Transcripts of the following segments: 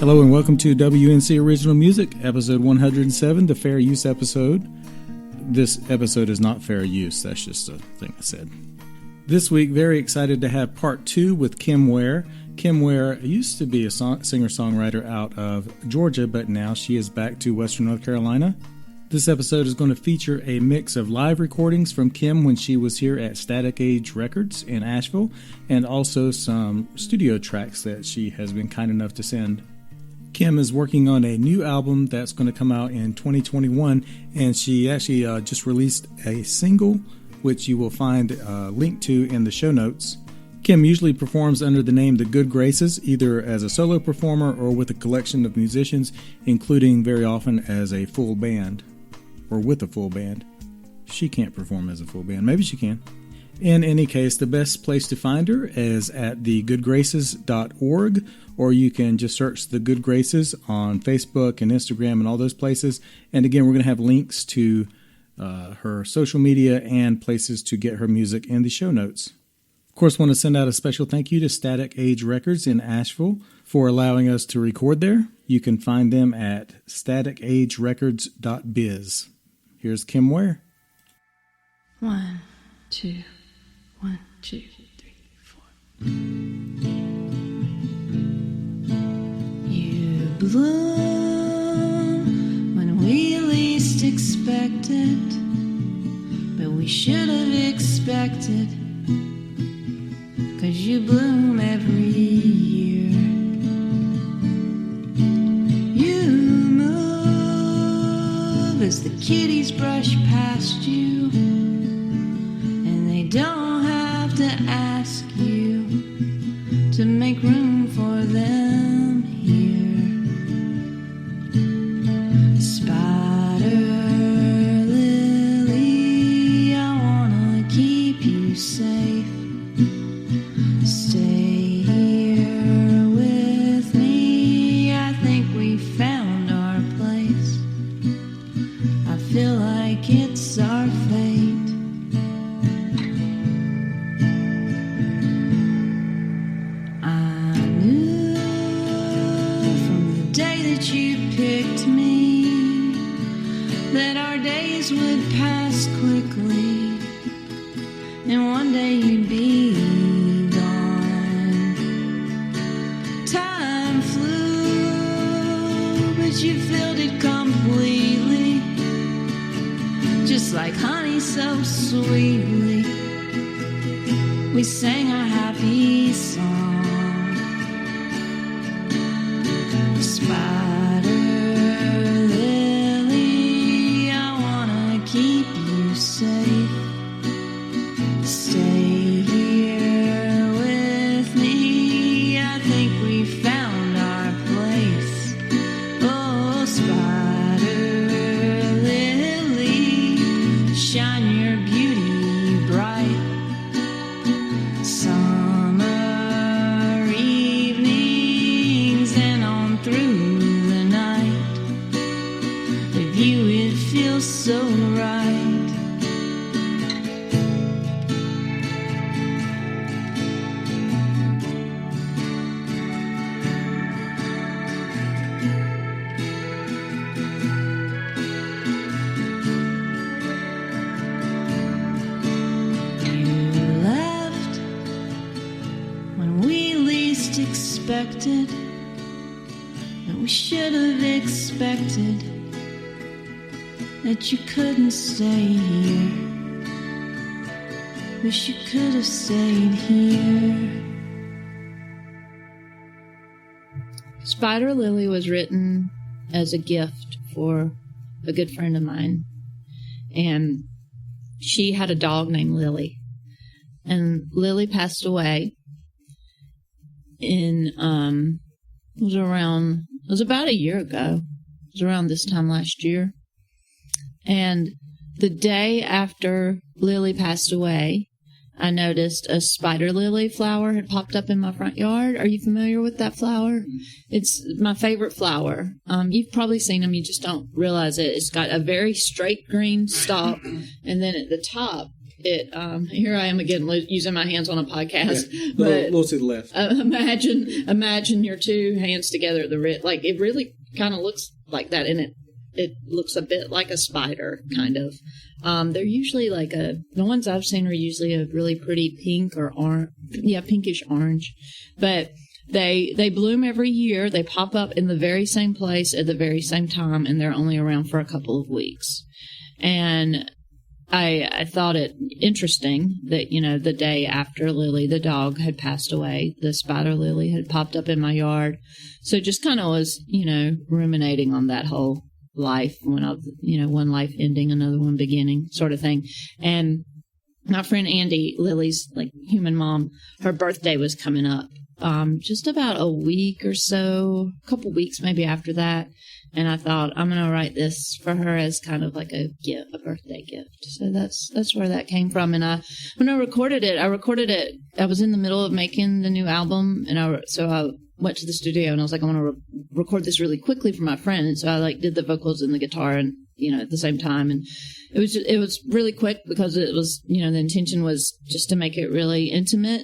Hello and welcome to WNC Original Music, episode 107, the fair use episode. This episode is not fair use, that's just a thing I said. This week, very excited to have part 2 with Kim Ware. Kim Ware used to be a singer-songwriter out of Georgia, but now she is back to Western North Carolina. This episode is going to feature a mix of live recordings from Kim when she was here at Static Age Records in Asheville, and also some studio tracks that she has been kind enough to send. Kim is working on a new album that's going to come out in 2021, and she actually just released a single, which you will find a link to in the show notes. Kim usually performs under the name The Good Graces, either as a solo performer or with a collection of musicians, including very often as a full band, or with a full band. She can't perform as a full band. Maybe she can. In any case, the best place to find her is at thegoodgraces.org, or you can just search The Good Graces on Facebook and Instagram and all those places. And again, we're going to have links to her social media and places to get her music in the show notes. Of course, I want to send out a special thank you to Static Age Records in Asheville for allowing us to record there. You can find them at staticagerecords.biz. Here's Kim Ware. 1, 2, 1, 2, 3, 4. You bloom when we least expect it, but we should have expected, 'cause you bloom every year. You move as the kitties brush past you, and they don't have to ask you to make room for them here. Spider lily, I wanna keep you safe. Stay here with me, I think we found our place. I feel like it's our fate. I knew from the day that you picked me that our days would pass quickly, and one day you'd be gone. Time flew, but you filled it completely, just like honey so sweetly. We sang a happy song. Spider lily, I wanna keep you safe. Stay here with me, I think we found our place. Oh, spider lily, shine your beauty bright. Summer evenings and on through the night, with you it feels so right. Expected, and we should have expected that you couldn't stay here. Wish you could have stayed here. Spider Lily was written as a gift for a good friend of mine, and she had a dog named Lily, and Lily passed away it was about a year ago. It was around this time last year. And the day after Lily passed away, I noticed a spider lily flower had popped up in my front yard. Are you familiar with that flower? It's my favorite flower. You've probably seen them, you just don't realize it. It's got a very straight green stalk, and then at the top here I am again using my hands on a podcast. Yeah, but little to the left. Imagine your two hands together at the wrist. Like, it really kind of looks like that, and it looks a bit like a spider, kind of. They're usually like the ones I've seen are usually a really pretty pink or pinkish orange, but they bloom every year. They pop up in the very same place at the very same time, and they're only around for a couple of weeks. And I thought it interesting that, the day after Lily, the dog, had passed away, the spider lily had popped up in my yard. So just kind of was, ruminating on that whole life, one life ending, another one beginning sort of thing. And my friend Andy, Lily's like human mom, her birthday was coming up just about a week or so, a couple weeks maybe after that. And I thought, I'm going to write this for her as kind of like a birthday gift. So that's where that came from. And when I recorded it, I was in the middle of making the new album. And so I went to the studio and I was like, I want to record this really quickly for my friend. And so I did the vocals and the guitar and, at the same time. And it was really quick because it was, the intention was just to make it really intimate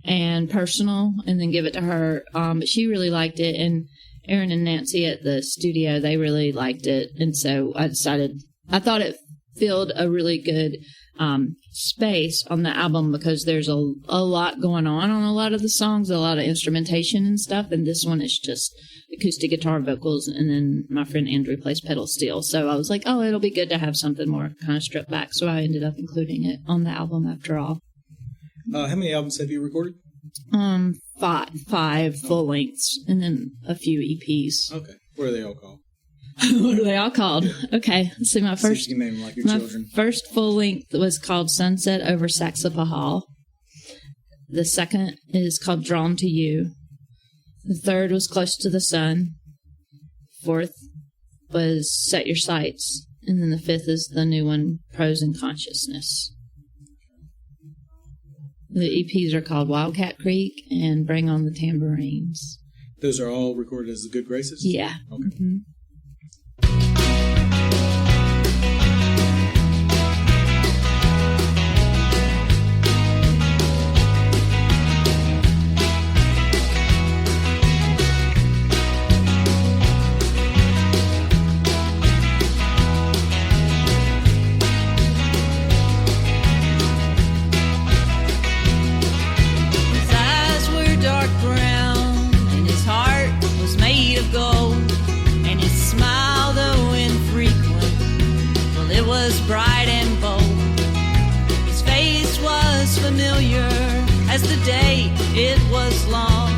and personal and then give it to her. But she really liked it. And Aaron and Nancy at the studio, they really liked it. And so I thought it filled a really good space on the album because there's a lot going on a lot of the songs, a lot of instrumentation and stuff. And this one is just acoustic guitar, vocals, and then my friend Andrew plays pedal steel. So I was like, oh, it'll be good to have something more kind of stripped back. So I ended up including it on the album after all. How many albums have you recorded? Five full lengths, and then a few EPs. Okay. What are they all called? What are they all called? Okay. Let's see, my first name them like your children. First full length was called Sunset Over Saxapahal. The second is called Drawn to You. The third was Close to the Sun. Fourth was Set Your Sights. And then the fifth is the new one, Prose and Consciousness. The EPs are called Wildcat Creek and Bring on the Tambourines. Those are all recorded as The Good Graces? Yeah. Okay. Mm-hmm. Bright and bold. His face was familiar as the day it was long,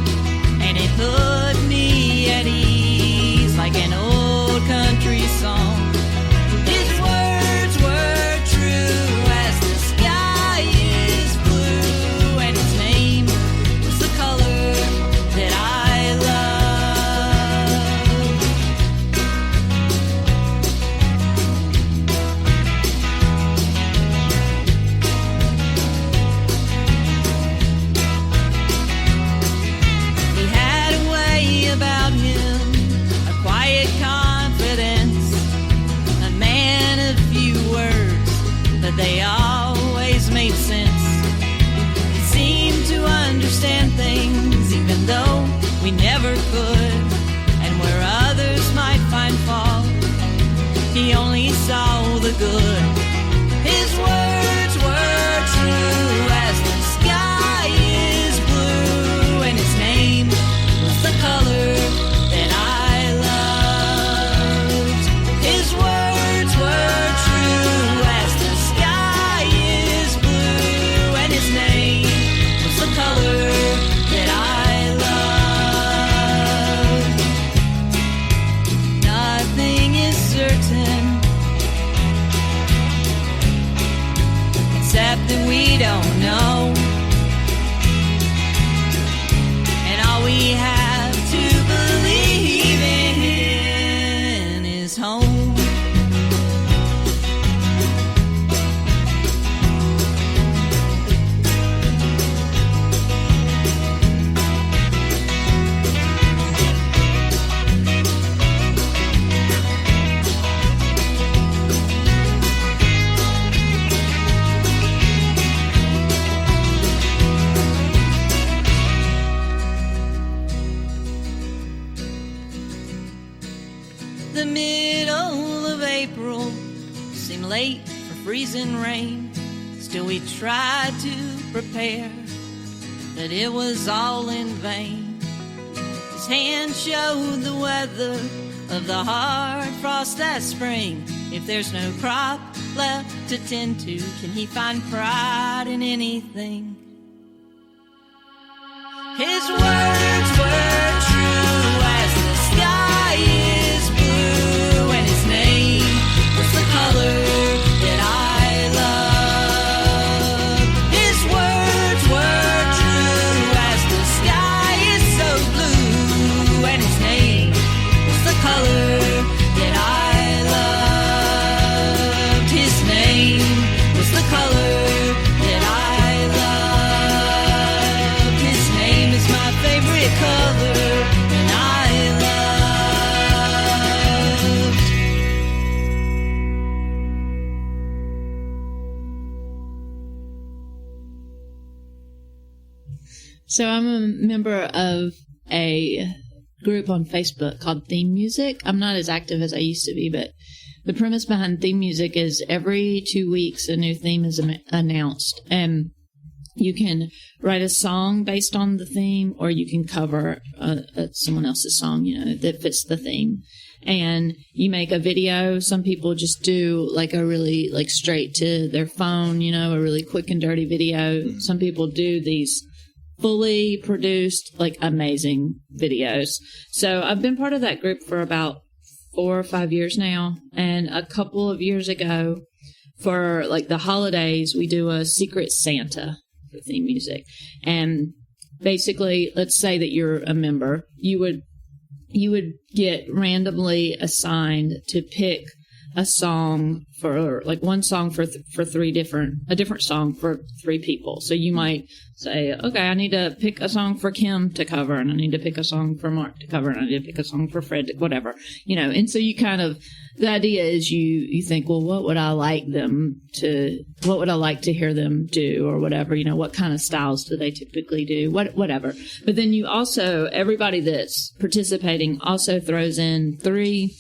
and it put me at ease like an old country song. His words were true as the sky is blue, and his name was the color that I love. They always made sense. He seemed to understand things even though we never could. And where others might find fault, he only saw the good. His words were true as the sky is blue, and his name was the color that I loved. His words were true as the sky is blue, and his name was the color that I loved. Nothing is certain except that we don't know, and all we have to believe in is home. late for freezing rain. Still we tried to prepare, but it was all in vain. His hand showed the weather of the hard frost that spring. If there's no crop left to tend to, can he find pride in anything? His words were true as the sky is blue, and his name was the color that I love. His words were true as the sky is so blue, and his name was the color that I loved. His name was the color that I loved. His name is my favorite color, and I loved. So I'm a member of a group on Facebook called Theme Music. I'm not as active as I used to be, but the premise behind Theme Music is every 2 weeks a new theme is announced, and you can write a song based on the theme, or you can cover someone else's song, that fits the theme. And you make a video. Some people just do like a really straight to their phone, a really quick and dirty video. Mm-hmm. Some people do these fully produced, amazing videos. So I've been part of that group for about 4 or 5 years now. And a couple of years ago, for the holidays, we do a Secret Santa for Theme Music. And basically, let's say that you're a member, you would get randomly assigned to pick a song for one song for a different song for 3 people. So you might say, okay, I need to pick a song for Kim to cover, and I need to pick a song for Mark to cover, and I need to pick a song for Fred, whatever, and so you the idea is you think, well, what would I like to hear them do, or whatever, what kind of styles do they typically do, whatever. But then everybody that's participating also throws in 3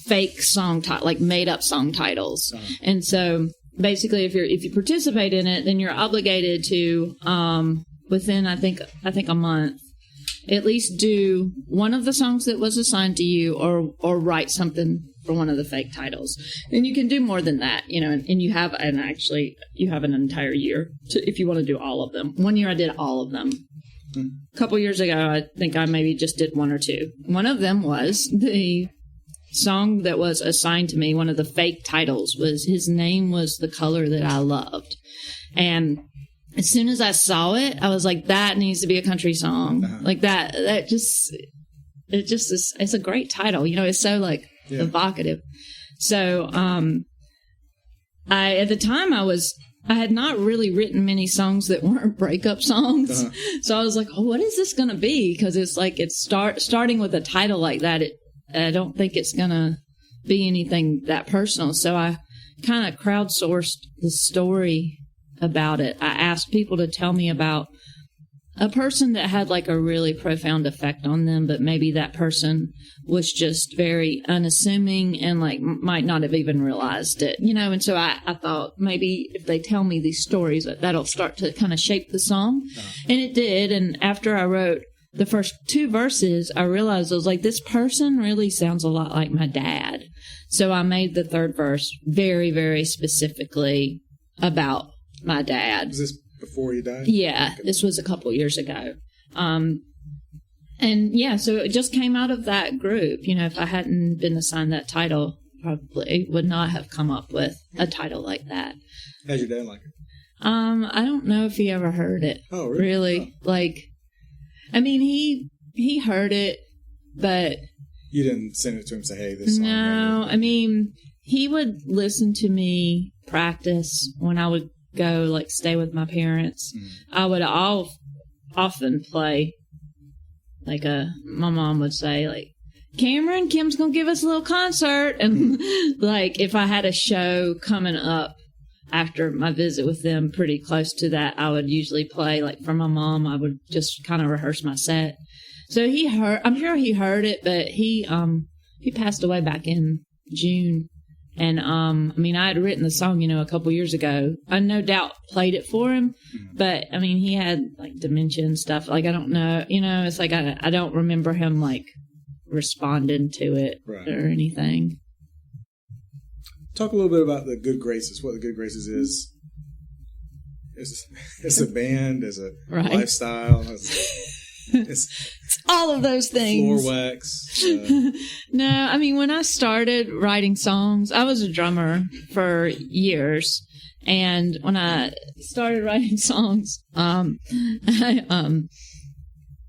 fake song made up song titles. Uh-huh. And so basically if you participate in it, then you're obligated to within I think a month at least do one of the songs that was assigned to you, or write something for one of the fake titles. And you can do more than that, and you have an entire year if you want to do all of them. One year I did all of them. A couple years ago I think I maybe just did 1 or 2. One of them was the song that was assigned to me. One of the fake titles was His Name Was the Color That I Loved. And as soon as I saw it, I was like, that needs to be a country song. Uh-huh. It's a great title. It's so evocative. So, at the time I had not really written many songs that weren't breakup songs. Uh-huh. So I was like, oh, what is this going to be? Because it's starting with a title like that. I don't think it's going to be anything that personal. So I kind of crowdsourced the story about it. I asked people to tell me about a person that had a really profound effect on them, but maybe that person was just very unassuming and might not have even realized it, and so I thought maybe if they tell me these stories, that'll start to kind of shape the song. Uh-huh. And it did. And after I wrote the first 2 verses, I realized I was like, this person really sounds a lot like my dad. So I made the 3rd verse very, very specifically about my dad. Was this before he died? Yeah, okay. This was a couple years ago. So it just came out of that group. If I hadn't been assigned that title, probably would not have come up with a title like that. How'd your dad like it? I don't know if he ever heard it. Oh, really? He heard it, but... You didn't send it to him and say, hey, this song... No, he would listen to me practice when I would go, stay with my parents. Mm-hmm. I would often play, my mom would say, Cameron, Kim's going to give us a little concert. And, if I had a show coming up after my visit with them pretty close to that, I would usually play, for my mom, I would just kind of rehearse my set. So I'm sure he heard it, but he passed away back in June. And, I mean, I had written the song, you know, a couple years ago. I no doubt played it for him, but I mean, he had like dementia and stuff. Like, I don't know, you know, it's like, I don't remember him like responding to it or anything. Talk a little bit about the Good Graces, what the Good Graces is. It's a band, it's a lifestyle, it's all of those things. Floor wax. No, I mean, when I started writing songs, I was a drummer for years. And when I started writing songs, it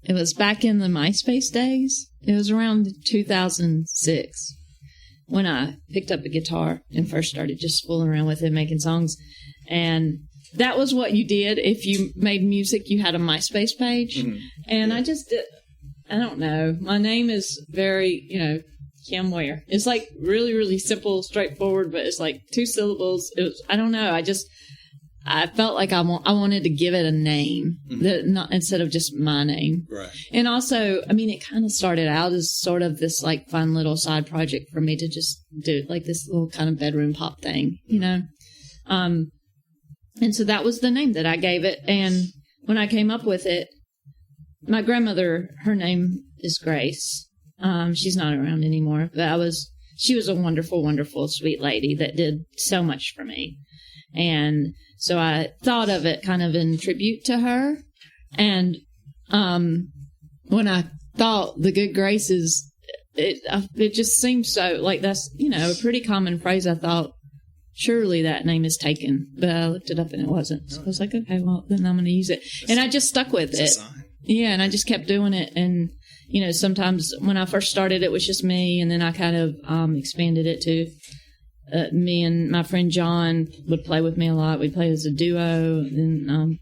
was back in the MySpace days. It was around 2006 when I picked up a guitar and first started just fooling around with it, making songs. And that was what you did. If you made music, you had a MySpace page. Mm-hmm. And I just did, I don't know. My name is very, you know, Kim Ware. It's like really, really simple, straightforward, but it's like 2 syllables. It was, I don't know. I felt like I wanted to give it a name, that not instead of just my name. Right. And also, I mean, it kind of started out as sort of this like fun little side project for me to just do, like this little kind of bedroom pop thing, you know? And so that was the name that I gave it. And when I came up with it, my grandmother, her name is Grace. She's not around anymore, but she was a wonderful, wonderful, sweet lady that did so much for me. And so I thought of it kind of in tribute to her. And when I thought the Good Graces, it just seemed so like that's, you know, a pretty common phrase. I thought, surely that name is taken, but I looked it up and it wasn't. So I was like, okay, well, then I'm going to use it. And I just stuck with it. Yeah, and I just kept doing it. And, you know, sometimes when I first started, it was just me, and then I kind of expanded it to me and my friend John would play with me a lot. We'd play as a duo, and then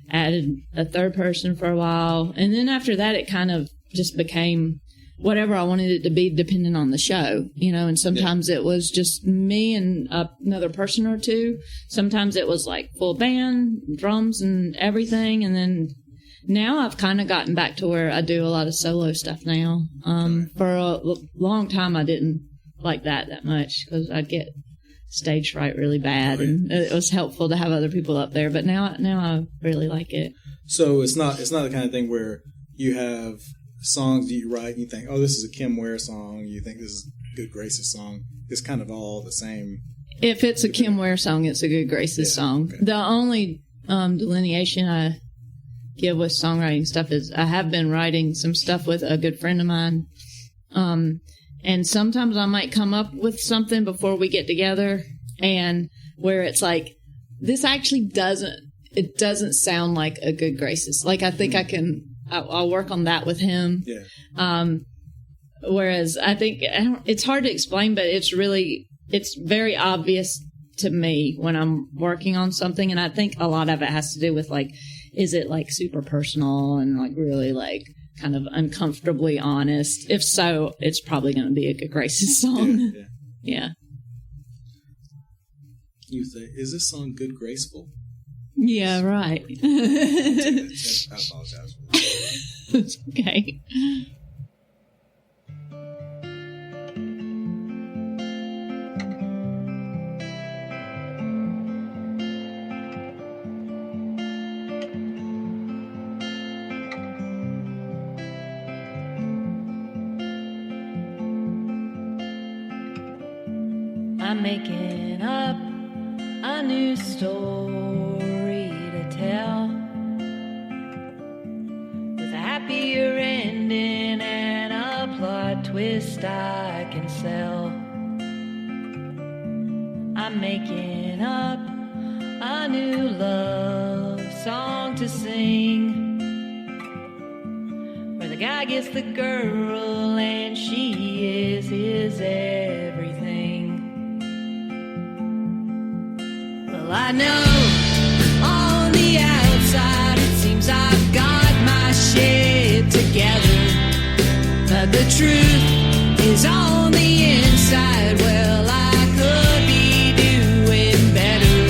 added a third person for a while. And then after that, it kind of just became whatever I wanted it to be, depending on the show, you know, and sometimes it was just me and another person or two. Sometimes it was like full band, drums and everything. And then now I've kind of gotten back to where I do a lot of solo stuff now. For a long time, I didn't like that much because I'd get stage fright really bad, and it was helpful to have other people up there. But now I really like it. So it's not the kind of thing where you have songs that you write and you think, oh, this is a Kim Ware song, you think this is a Good Graces song. It's kind of all the same. If it's a Kim Ware song, it's a Good Graces song. Okay. The only delineation I give with songwriting stuff is I have been writing some stuff with a good friend of mine, and sometimes I might come up with something before we get together, and where it's like, this actually doesn't sound like a Good Graces. Like, I think I'll work on that with him. Yeah. Whereas I think it's hard to explain, but it's very obvious to me when I'm working on something. And I think a lot of it has to do with like, is it like super personal and like really like kind of uncomfortably honest? If so, it's probably going to be a Good Graces song. Yeah. You think, is this song good graceful? Yeah, right. I apologize for that. It's okay. I'm making up a new story to tell, with a happier ending and a plot twist I can sell. I'm making up a new love song to sing, where the guy gets the girl and she is his everything. Well, I know on the outside it seems I've got my shit together, but the truth is on the inside. Well, I could be doing better.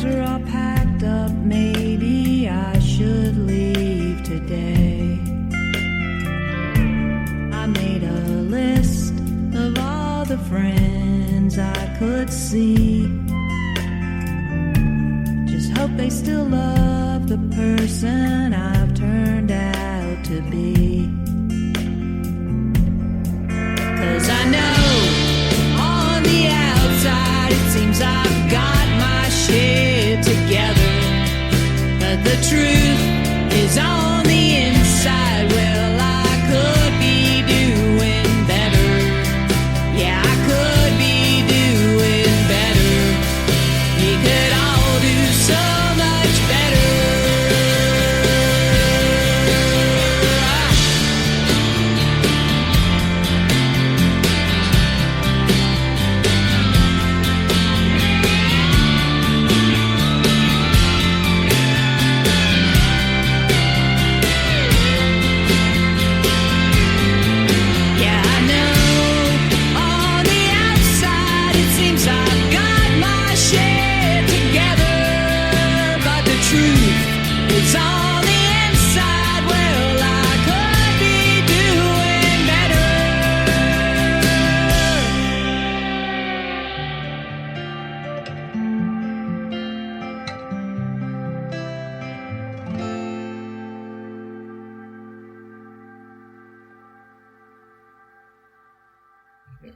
are all packed up, maybe I should leave today. I made a list of all the friends I could see. Just hope they still love the person I've turned out to be. 'Cause I know on the outside it seems I've got my shit together, but the truth is on the inside. Well, I could be doing better. Yeah, I could be doing better. We could all do so much better. Yeah, I know on the outside it seems I've got my shit together, but the truth is on the inside. Well, I could be doing better.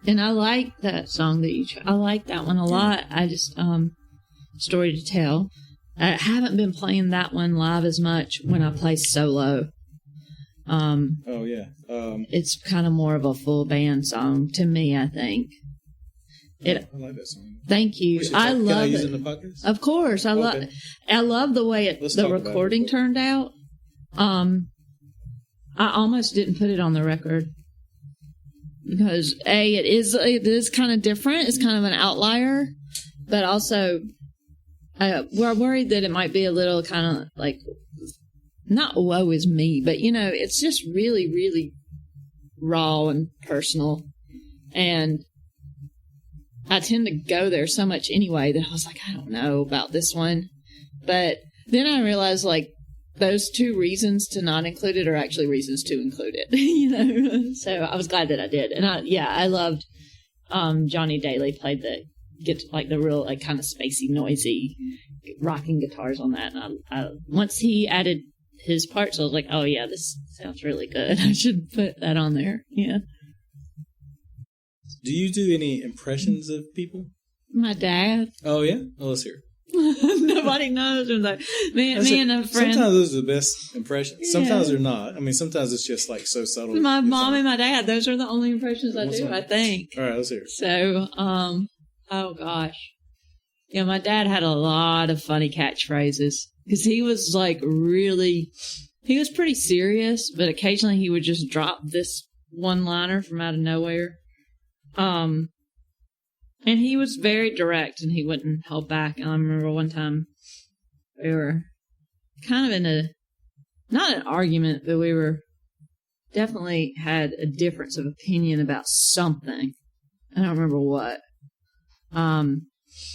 And I like that song that I like that one a lot. I just, Story to Tell. I haven't been playing that one live as much when I play solo. Oh, yeah. It's kind of more of a full band song to me, I think. I like that song. Thank you. Can I love use it. it in the podcast? Of course. I love the way Let's the talk about it recording real quick. turned out. I almost didn't put it on the record because it is kind of different. It's kind of an outlier, but also we're worried that it might be a little kind of like not woe is me, but it's just really, really raw and personal, and I tend to go there so much anyway that I was like, I don't know about this one. But then I realized, like, those two reasons to not include it are actually reasons to include it, So I was glad that I did. And I loved Johnny Daly played the real, like, kind of spacey, noisy, rocking guitars on that. And I once he added his parts, I was like, oh, yeah, this sounds really good. I should put that on there. Yeah. Do you do any impressions of people? My dad. Oh, yeah? Oh, let's hear it. Nobody knows. I'm like, me and a friend. Sometimes those are the best impressions. Yeah. Sometimes they're not. I mean, sometimes it's just like so subtle. My mom and my dad, those are the only impressions I do, I think. All right, let's hear it. So, oh gosh. Yeah, my dad had a lot of funny catchphrases because he was like he was pretty serious, but occasionally he would just drop this one-liner from out of nowhere. And he was very direct and he wouldn't hold back. And I remember one time we were kind of in not an argument, but we were definitely had a difference of opinion about something. I don't remember what. It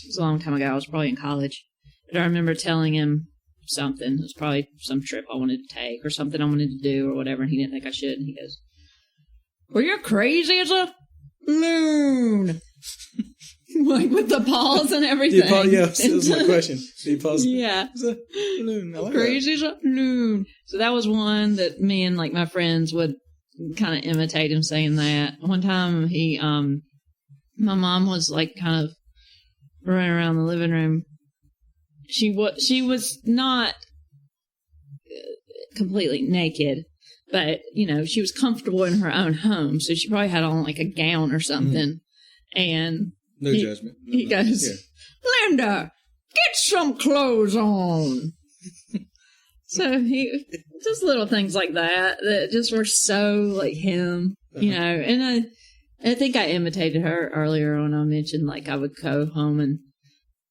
was a long time ago. I was probably in college. But I remember telling him something. It was probably some trip I wanted to take or something I wanted to do or whatever. And he didn't think I should. And he goes, well, you're crazy as a loon. Like with the pause and everything. Yeah, that was my question. Do you pause? Yeah. It's a loon. I like Crazy as a loon. So that was one that me and like my friends would kind of imitate him saying that. One time my mom was like kind of running around the living room. She was not completely naked, but she was comfortable in her own home, so she probably had on like a gown or something. Mm-hmm. And no judgment. He goes, yeah. Linda, get some clothes on. So just little things like that just were so like him, and I think I imitated her earlier when I mentioned like I would go home and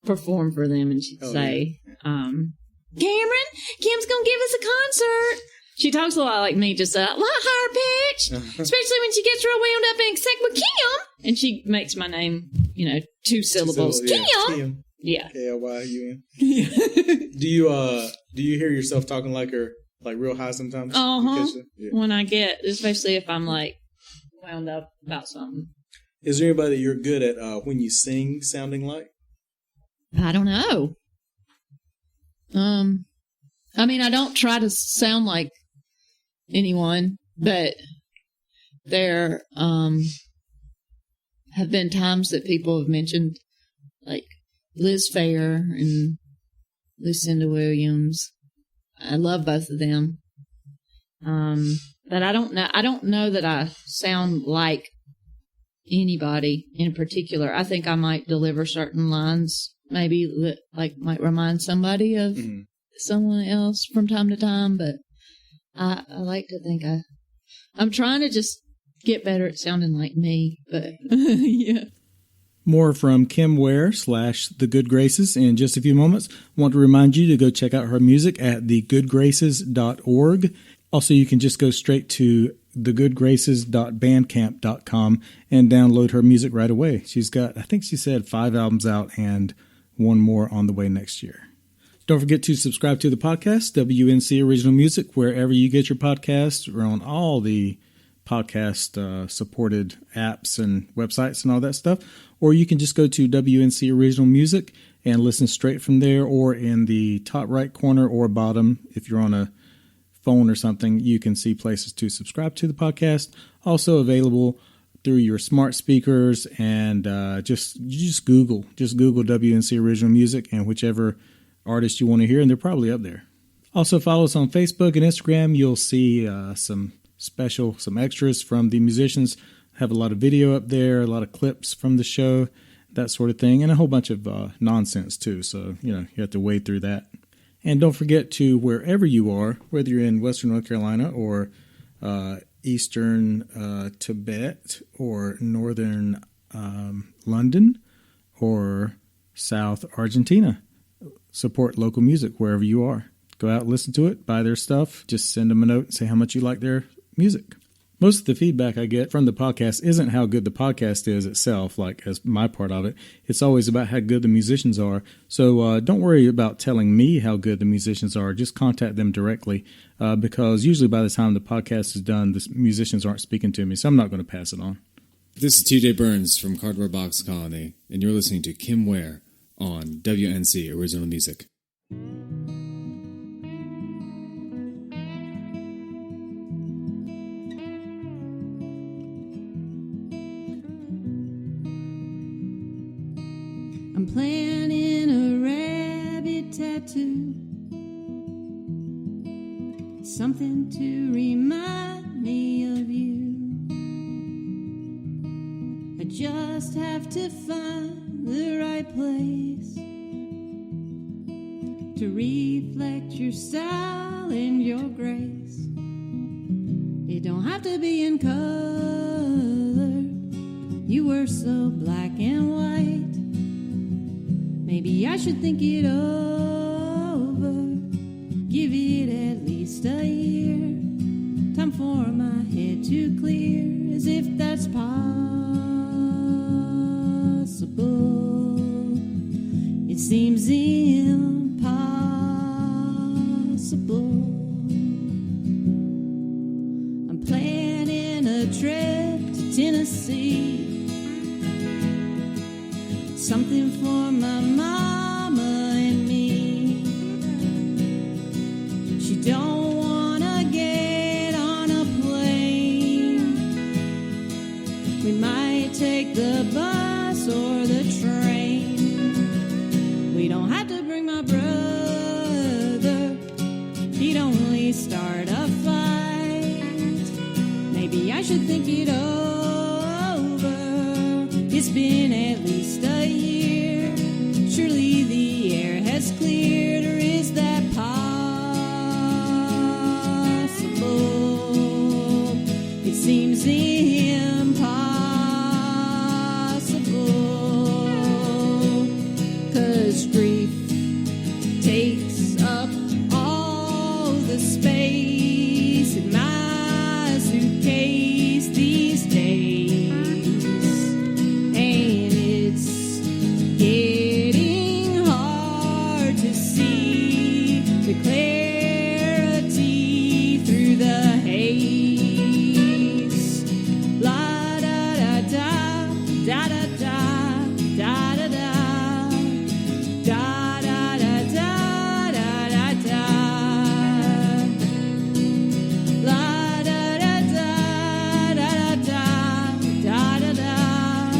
perform for them and she'd say, Cameron, Kim's gonna give us a concert. She talks a lot like me, just a lot higher pitch, especially when she gets real wound up and excited with Kim. And she makes my name, 2 syllables. Yeah. Kim. Yeah. KLYUN. Yeah. Do you hear yourself talking like real high sometimes? Yeah. When I get, especially if I'm like wound up about something. Is there anybody that you're good at when you sing sounding like? I don't know. I mean, I don't try to sound like anyone, but there have been times that people have mentioned like Liz Phair and Lucinda Williams. I love both of them. But I don't know that I sound like anybody in particular. I think I might deliver certain lines, maybe that might remind somebody of someone else from time to time, but I like to think I'm trying to just get better at sounding like me, but yeah. More from Kim Ware / The Good Graces in just a few moments. I want to remind you to go check out her music at thegoodgraces.org. Also, you can just go straight to thegoodgraces.bandcamp.com and download her music right away. She's got, I think she said 5 albums out and 1 more on the way next year. Don't forget to subscribe to the podcast, WNC Original Music, wherever you get your podcasts. We're on all the podcast supported apps and websites and all that stuff. Or you can just go to WNC Original Music and listen straight from there, or in the top right corner or bottom, if you're on a phone or something, you can see places to subscribe to the podcast. Also available through your smart speakers, and just Google WNC Original Music and whichever artist you want to hear, and they're probably up there. Also follow us on Facebook and Instagram. You'll see some extras from the musicians. Have a lot of video up there, a lot of clips from the show, that sort of thing, and a whole bunch of nonsense too. So, you have to wade through that. And don't forget to, wherever you are, whether you're in Western North Carolina or Eastern Tibet or Northern London or South Argentina, support local music wherever you are. Go out, listen to it, buy their stuff, just send them a note and say how much you like their music. Most of the feedback I get from the podcast isn't how good the podcast is itself, like as my part of it. It's always about how good the musicians are. So don't worry about telling me how good the musicians are. Just contact them directly because usually by the time the podcast is done, the musicians aren't speaking to me, so I'm not going to pass it on. This is TJ Burns from Cardboard Box Colony, and you're listening to Kim Ware on WNC Original Music. I'm planning a rabbit tattoo, something to remind me of you. I just have to find the right place to reflect your style and your grace. It don't have to be in color, you were so black and white. Maybe I should think it over, give it at least a year. Time for my head to clear, as if that's possible. It seems impossible. I'm planning a trip to Tennessee, something for my mama and me. She don't wanna get on a plane. We might take the bus or the train. We don't have to bring my brother, he'd only start a fight. Maybe I should think it over, it's been at least a year. Surely the air has cleared, or is that possible? It seems impossible, 'cause grief takes up all the space in my suitcase these days. And it's getting to clarity through the haze. La da da da, da da da, da da da, da da da da, da da da. La da da da, da da da, da da da,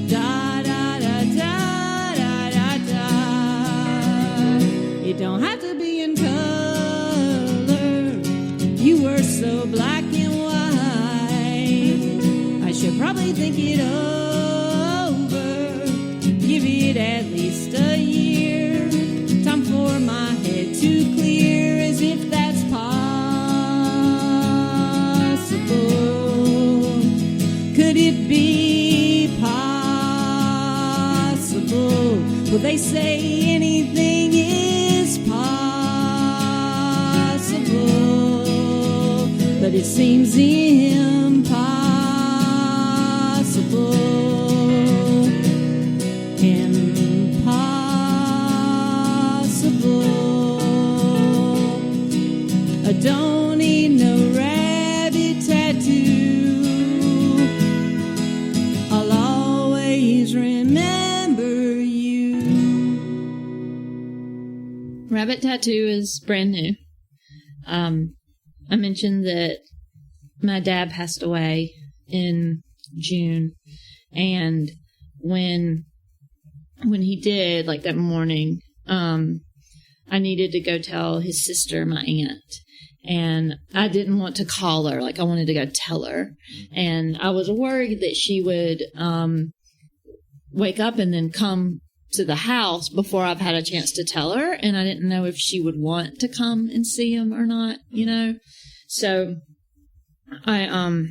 da da da da, da da da. It don't have to be in color. You were so black and white. I should probably think it over. Give it at least a year. Time for my head to clear, as if that's possible. Could it be possible? Well, they say anything is possible, but it seems impossible. Impossible. I don't need no rabbit tattoo. I'll always remember you. Rabbit tattoo is brand new. I mentioned that my dad passed away in June, and when he did, like that morning, I needed to go tell his sister, my aunt, and I didn't want to call her. Like, I wanted to go tell her, and I was worried that she would wake up and then come to the house before I've had a chance to tell her, and I didn't know if she would want to come and see him or not, you know. So I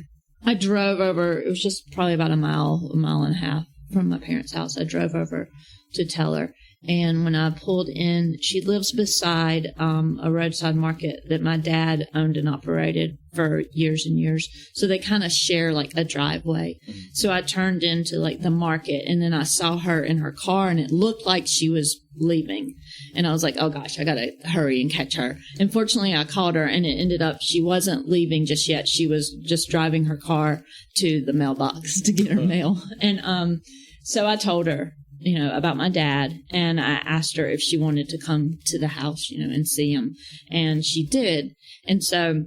drove over. It was just probably about a mile and a half from my parents' house. I drove over to tell her. And when I pulled in, she lives beside a roadside market that my dad owned and operated for years and years. So they kind of share like a driveway. So I turned into like the market, and then I saw her in her car, and it looked like she was leaving. And I was like, oh gosh, I got to hurry and catch her. And fortunately, I called her, and it ended up she wasn't leaving just yet. She was just driving her car to the mailbox to get her mail. And so I told her, you know, about my dad, and I asked her if she wanted to come to the house, you know, and see him, and she did. And so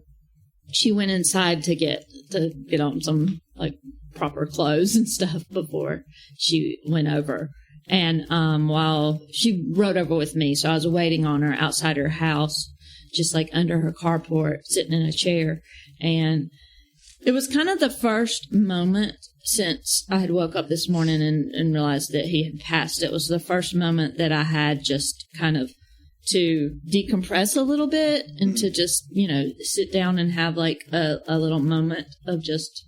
she went inside to get on some like proper clothes and stuff before she went over. And while she rode over with me, so I was waiting on her outside her house, just like under her carport, sitting in a chair. And it was kind of the first moment since I had woke up this morning and realized that he had passed. It was the first moment that I had just kind of to decompress a little bit and to just, you know, sit down and have like a little moment of just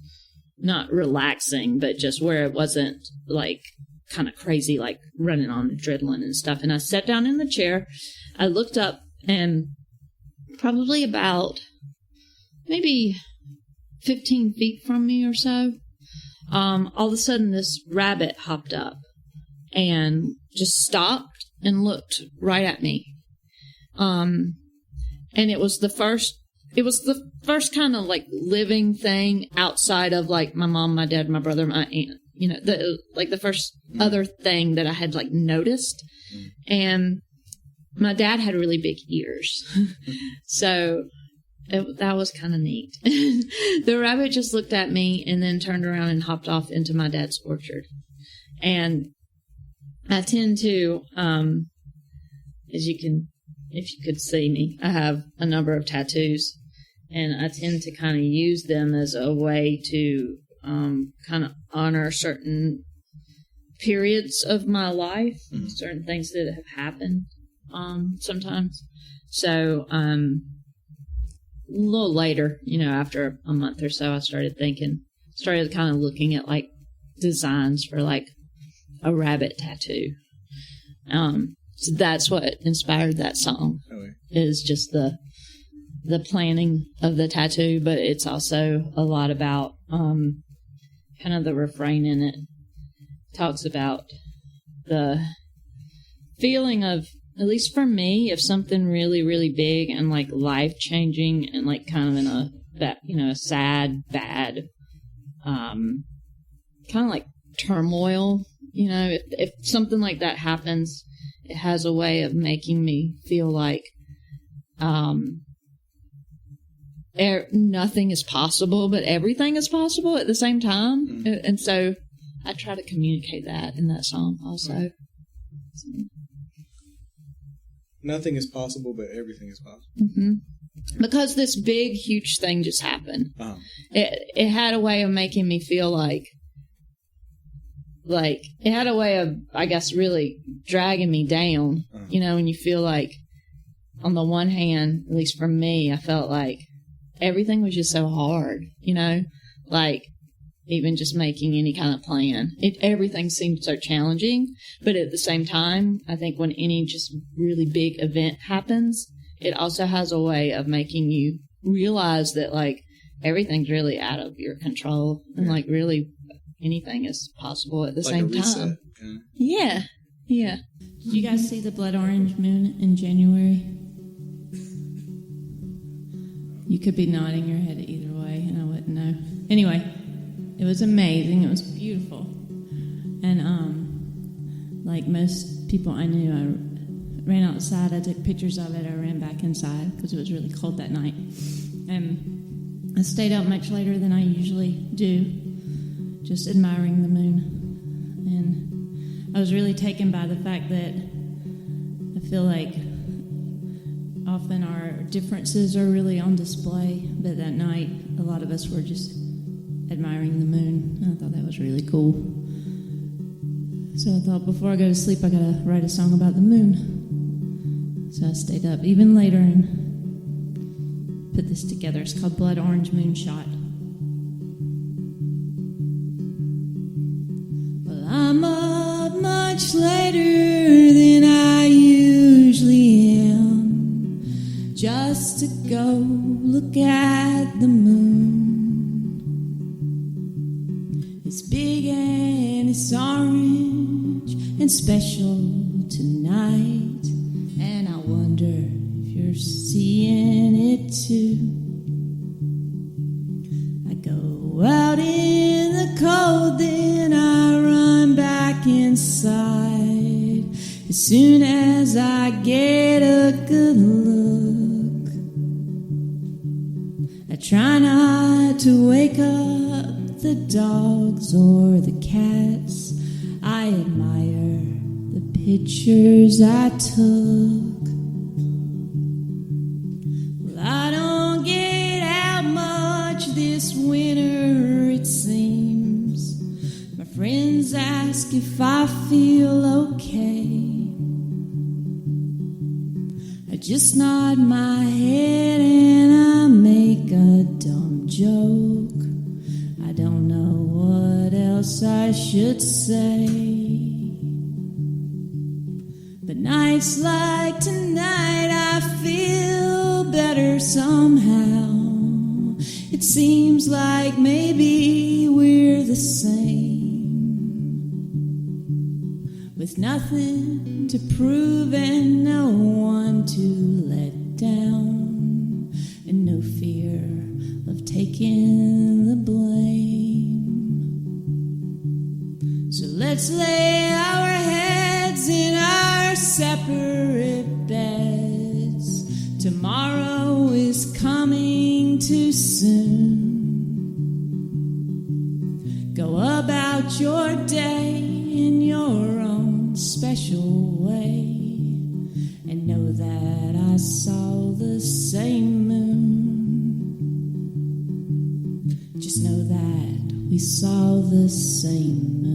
not relaxing, but just where it wasn't like kind of crazy, like running on adrenaline and stuff. And I sat down in the chair. I looked up, and probably about maybe 15 feet from me or so, all of a sudden this rabbit hopped up and just stopped and looked right at me. And it was the first kind of like living thing outside of like my mom, my dad, my brother, my aunt, you know, the first other thing that I had like noticed. And my dad had really big ears. So that was kind of neat. The rabbit just looked at me and then turned around and hopped off into my dad's orchard. And I tend to, if you could see me, I have a number of tattoos, and I tend to kind of use them as a way to kind of honor certain periods of my life, certain things that have happened sometimes. So a little later, you know, after a month or so, I started kind of looking at like designs for like a rabbit tattoo. So that's what inspired that song. Is just the planning of the tattoo, but it's also a lot about kind of the refrain in it talks about the feeling of at least for me, if something really, really big and like life changing and like kind of in a sad, bad, kind of like turmoil, if something like that happens, it has a way of making me feel like nothing is possible, but everything is possible at the same time. Mm-hmm. And so I try to communicate that in that song also. Right. So. Nothing is possible, but everything is possible. Mm-hmm. Because this big, huge thing just happened. Uh-huh. It had a way of making me feel like it had a way of, I guess, really dragging me down. Uh-huh. And you feel like, on the one hand, at least for me, I felt like everything was just so hard, like even just making any kind of plan. Everything seemed so challenging, but at the same time, I think when any just really big event happens, it also has a way of making you realize that like everything's really out of your control and like really anything is possible at the same time. Yeah. Yeah. Did you guys see the blood orange moon in January? You could be nodding your head either way, and I wouldn't know. Anyway, it was amazing. It was beautiful. And, like most people I knew, I ran outside. I took pictures of it. I ran back inside because it was really cold that night. And I stayed out much later than I usually do, just admiring the moon. And I was really taken by the fact that I feel like often our differences are really on display, but that night a lot of us were just admiring the moon. And I thought that was really cool. So I thought before I go to sleep I gotta write a song about the moon. So I stayed up even later and put this together. It's called Blood Orange Moonshot. Well, I'm up much later than I usually am, just to go look at the moon. It's big and it's orange and special tonight, and I wonder if you're seeing it too. I go out in the cold, then I run back inside as soon as I get a good look. I try not to wake up the dogs or the cats. I admire the pictures I took. Well, I don't get out much this winter, it seems. My friends ask if I feel okay. I just nod my head and I make a dumb joke. I don't know what else I should say. But nights like tonight I feel better somehow. It seems like maybe we're the same, with nothing to prove and no one to let down, and no fear of taking the blame. So let's lay our heads in our separate beds. Tomorrow is coming too soon. Go about your day in your own special way, and know that I saw the same moon. Just know that we saw the same moon.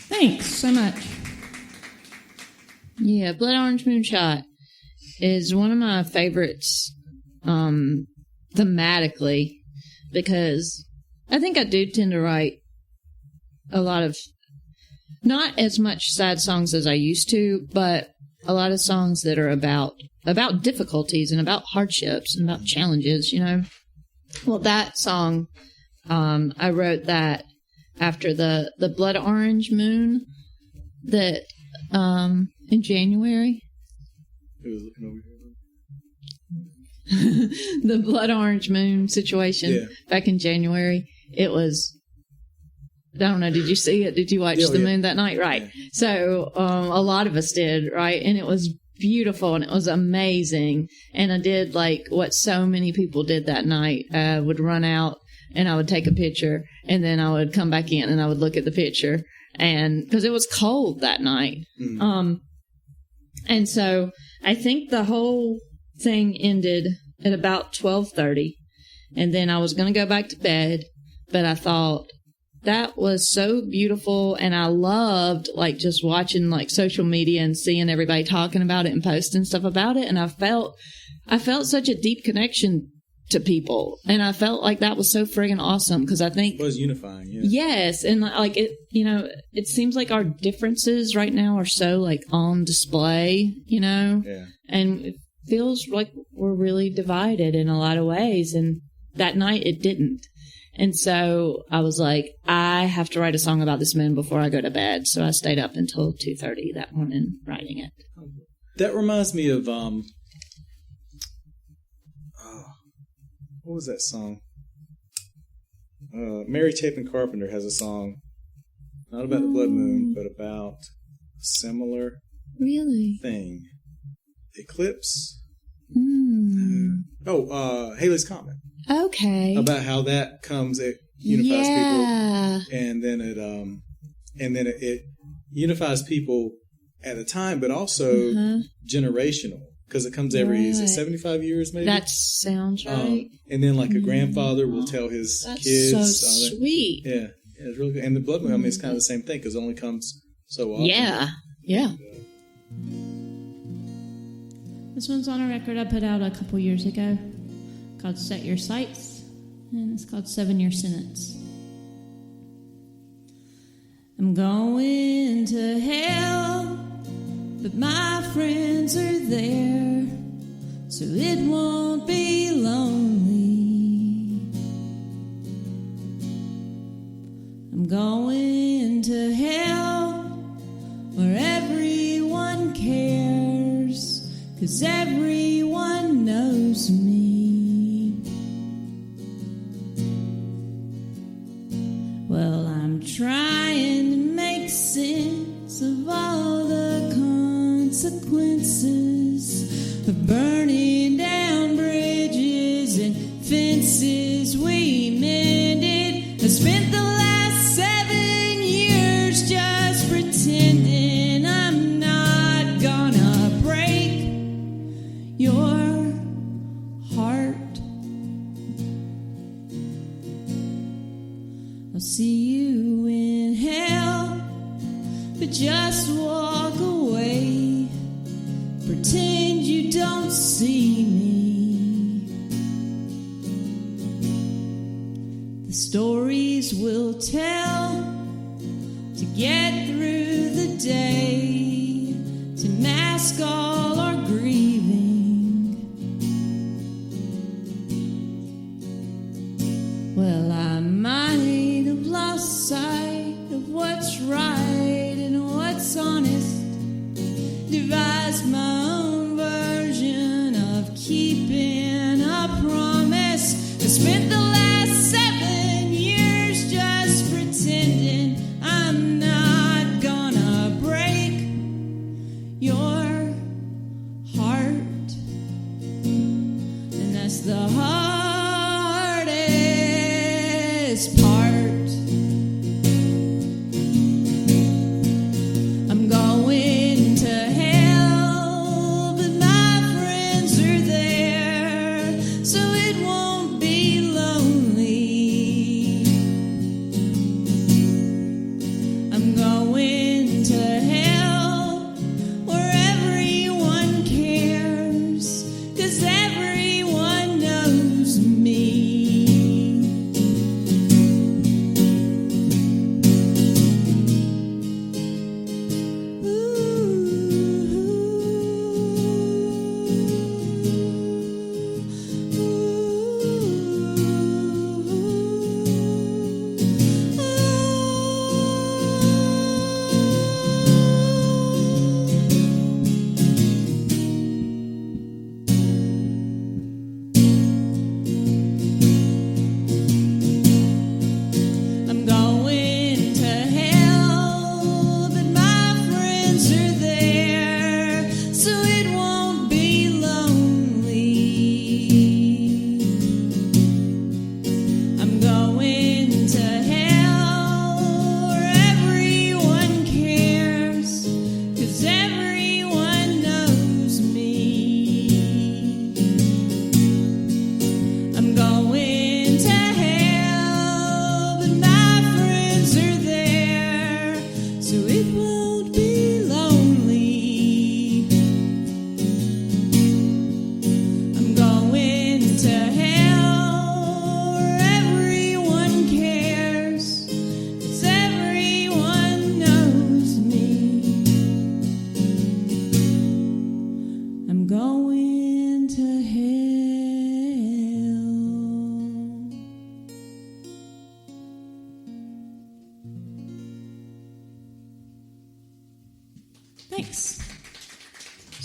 Thanks so much. Yeah, Blood Orange Moonshot is one of my favorites thematically, because I think I do tend to write a lot of, not as much sad songs as I used to, but a lot of songs that are about difficulties and about hardships and about challenges, you know. Well, that song, I wrote that after the Blood Orange Moon that in January. Who was looking over here? The Blood Orange Moon situation back in January. It was, I don't know, did you see it? Did you watch the moon that night? Right. Yeah. So a lot of us did, right? And it was beautiful and it was amazing. And I did like what so many people did that night. I would run out and I would take a picture and then I would come back in and I would look at the picture. And because it was cold that night. Mm. And so I think the whole thing ended at about 12:30, and then I was going to go back to bed, but I thought that was so beautiful, and I loved like just watching like social media and seeing everybody talking about it and posting stuff about it, and I felt such a deep connection to people, and I felt like that was so friggin' awesome because I think it was unifying. Yeah. Yes, and like it, you know, it seems like our differences right now are so like on display, you know, and it feels like we're really divided in a lot of ways, and that night it didn't. And so I was like, I have to write a song about this moon before I go to bed. So I stayed up until 2:30 that morning writing it. That reminds me of what was that song? Mary Chapin Carpenter has a song, not about the blood moon, but about a similar thing. Eclipse. Halley's Comet. Okay. About how that comes, it unifies people, and then it unifies people at a time, but also generational, because it comes every is it 75 years maybe? That sounds right. And then like a grandfather will tell his kids. That's so sweet. Yeah, it's really good. And the blood moon, I mean, it's kind of the same thing because it only comes so often. Yeah. This one's on a record I put out a couple years ago called Set Your Sights, and it's called 7-Year Sentence. I'm going to hell, but my friends are there, so it won't be lonely. I'm going to hell, where everyone cares, 'cause everyone knows me. Well, I'm trying to make sense of all the consequences of burning down bridges and fences we mended. I spent the last 7 years just pretending I'm not gonna break your heart. I'll see you in hell, but just walk away. Pretend you don't see me. The stories we'll tell to get through the day, to mask all our grieving. Well, I might have lost sight of what's right and what's honest, devised my own version of keeping a promise. I spent the last 7 years just pretending I'm not gonna break your heart, and that's the hardest part. I'm going to hell, but my friends are there, so it won't be lonely.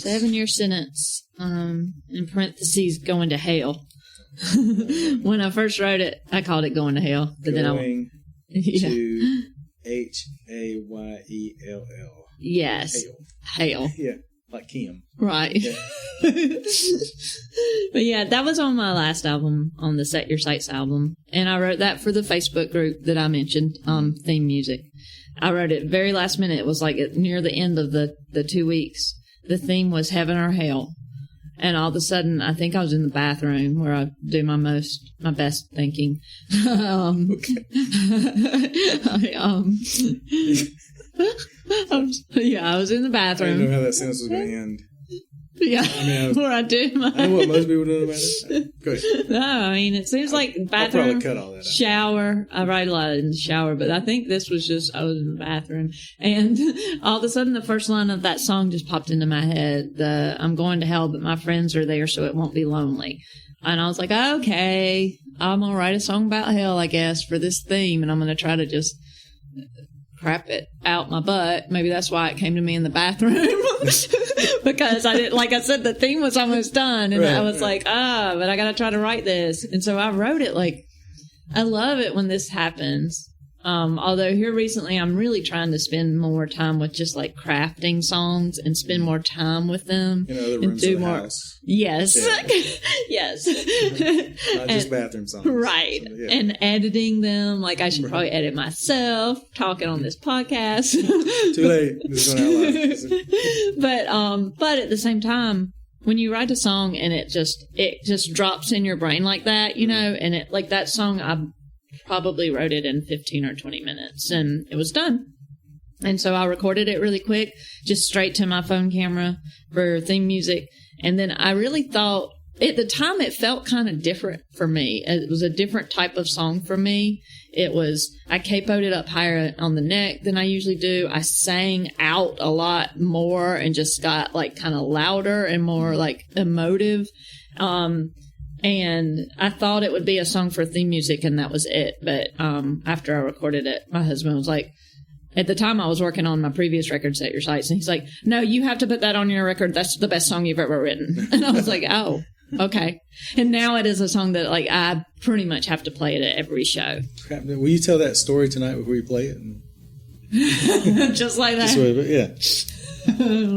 7-year sentence, in parentheses, going to hell. When I first wrote it, I called it Going to Hell. But Going yeah. to Hayell. Yes. Hell. Yeah, like Kim. Right. Yeah. But yeah, that was on my last album, on the Set Your Sights album. And I wrote that for the Facebook group that I mentioned, theme music. I wrote it very last minute. It was like near the end of the 2 weeks. The theme was Heaven or Hell. And all of a sudden, I think I was in the bathroom where I do my best thinking. I was in the I bathroom. didn't know how that sentence was going to end. Yeah, where I do my... I know what most people do about it. Go ahead. No, I mean, it seems like bathroom, I'll probably cut all that out. shower. I write a lot in the shower, but I think this was just, I was in the bathroom. And all of a sudden, the first line of that song just popped into my head. I'm going to hell, but my friends are there, so it won't be lonely. And I was like, okay, I'm going to write a song about hell, I guess, for this theme. And I'm going to try to just crap it out my butt. Maybe that's why it came to me in the bathroom. Because I didn't, like I said, the theme was almost done. And I was like, but I got to try to write this. And so I wrote it I love it when this happens. Although here recently, I'm really trying to spend more time with just crafting songs and spend more time with them. In other rooms of the house. Yes. Yeah. Yes. Not just bathroom songs. Right. So, yeah. And editing them. I should probably edit myself, talking on this podcast. Too late. This is going out loud. But at the same time, when you write a song and it just drops in your brain like that, you know, and it that song, I probably wrote it in 15 or 20 minutes and it was done. And so I recorded it really quick, just straight to my phone camera for theme music. And then I really thought, at the time, it felt kind of different for me. It was a different type of song for me. I capoed it up higher on the neck than I usually do. I sang out a lot more and just got kind of louder and more emotive. And I thought it would be a song for theme music, and that was it. But after I recorded it, my husband was like, at the time I was working on my previous record, Set Your Sights, and he's like, no, you have to put that on your record. That's the best song you've ever written. And I was like, oh, okay. And now it is a song that I pretty much have to play it at every show. Will you tell that story tonight before you play it? Just like that? Yeah.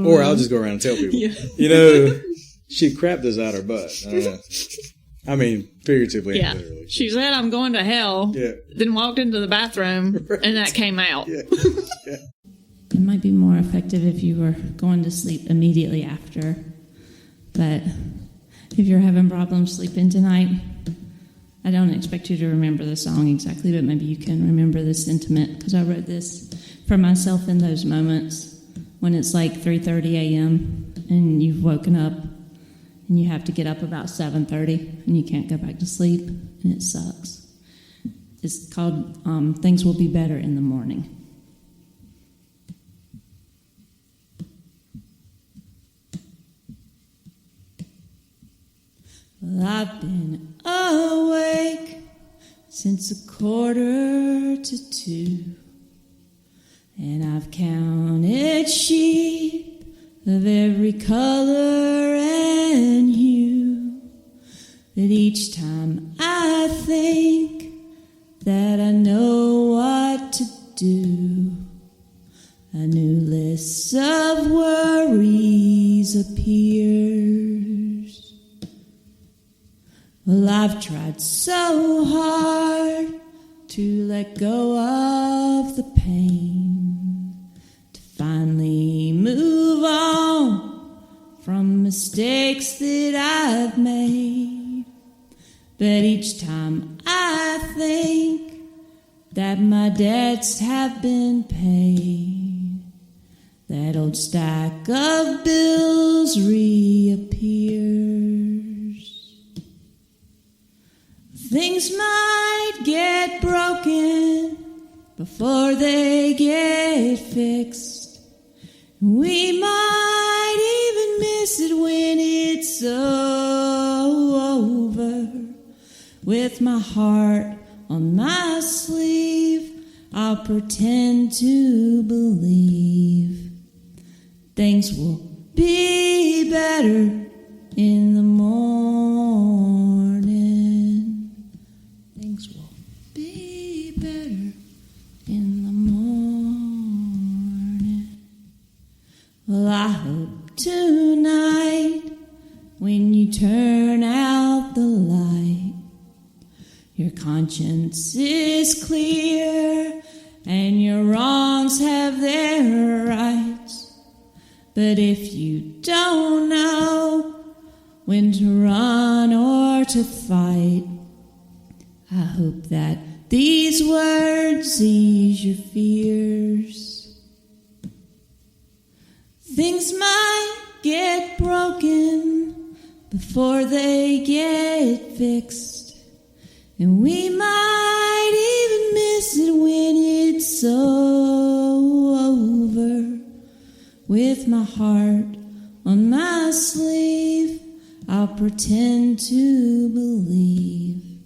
Or I'll just go around and tell people. Yeah. You know, she crapped us out her butt. I don't know. I mean, figuratively and literally. She said, I'm going to hell. Yeah. Then walked into the bathroom, and that came out. Yeah. Yeah. It might be more effective if you were going to sleep immediately after. But if you're having problems sleeping tonight, I don't expect you to remember the song exactly, but maybe you can remember the sentiment, because I wrote this for myself in those moments when it's 3:30 a.m. and you've woken up and you have to get up about 7:30 and you can't go back to sleep, and it sucks. It's called Things Will Be Better in the Morning. Well, I've been awake since 1:45, and I've counted sheep of every color and hue, but each time I think that I know what to do, a new list of worries appears. Well, I've tried so hard to let go of the pain, to finally move on from mistakes that I've made. But each time I think that my debts have been paid, that old stack of bills reappears. Things might get broken before they get fixed. We might even miss it when it's over. With my heart on my sleeve, I'll pretend to believe things will be better in the morning. Things will be better in the morning. Well, I hope tonight when you turn out the light, your conscience is clear and your wrongs have their rights. But if you don't know when to run or to fight, I hope that these words ease your fears. Things might get broken before they get fixed, and we might even miss it when it's over. With my heart on my sleeve, I'll pretend to believe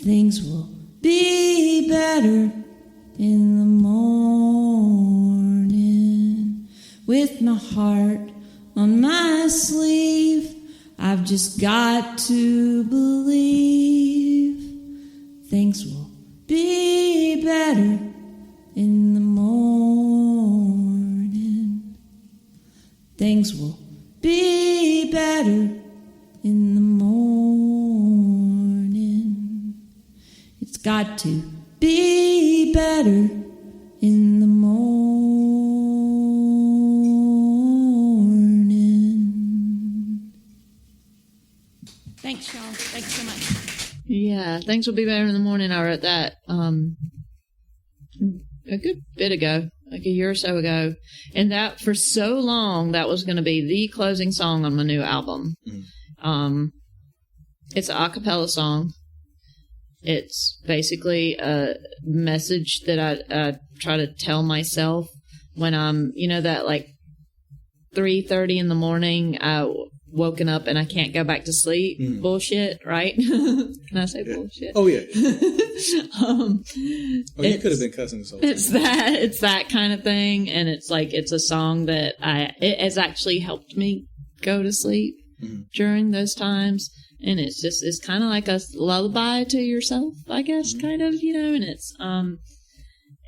things will be better in the morning. With my heart on my sleeve, I've just got to believe things will be better in the morning. Things will be better in the morning. It's got to be better in the morning. Thanks, y'all. Thanks so much. Yeah, things will be better in the morning. I wrote that a good bit ago, like a year or so ago. And that, for so long, that was going to be the closing song on my new album. It's an a cappella song. It's basically a message that I try to tell myself when I'm, that like 3:30 in the morning, woken up and I can't go back to sleep. Bullshit, right? Can I say bullshit? Oh, yeah. You could have been cussing this whole time. It's that kind of thing. And it's like, it's a song that it has actually helped me go to sleep during those times. And it's kind of like a lullaby to yourself, I guess, kind of, and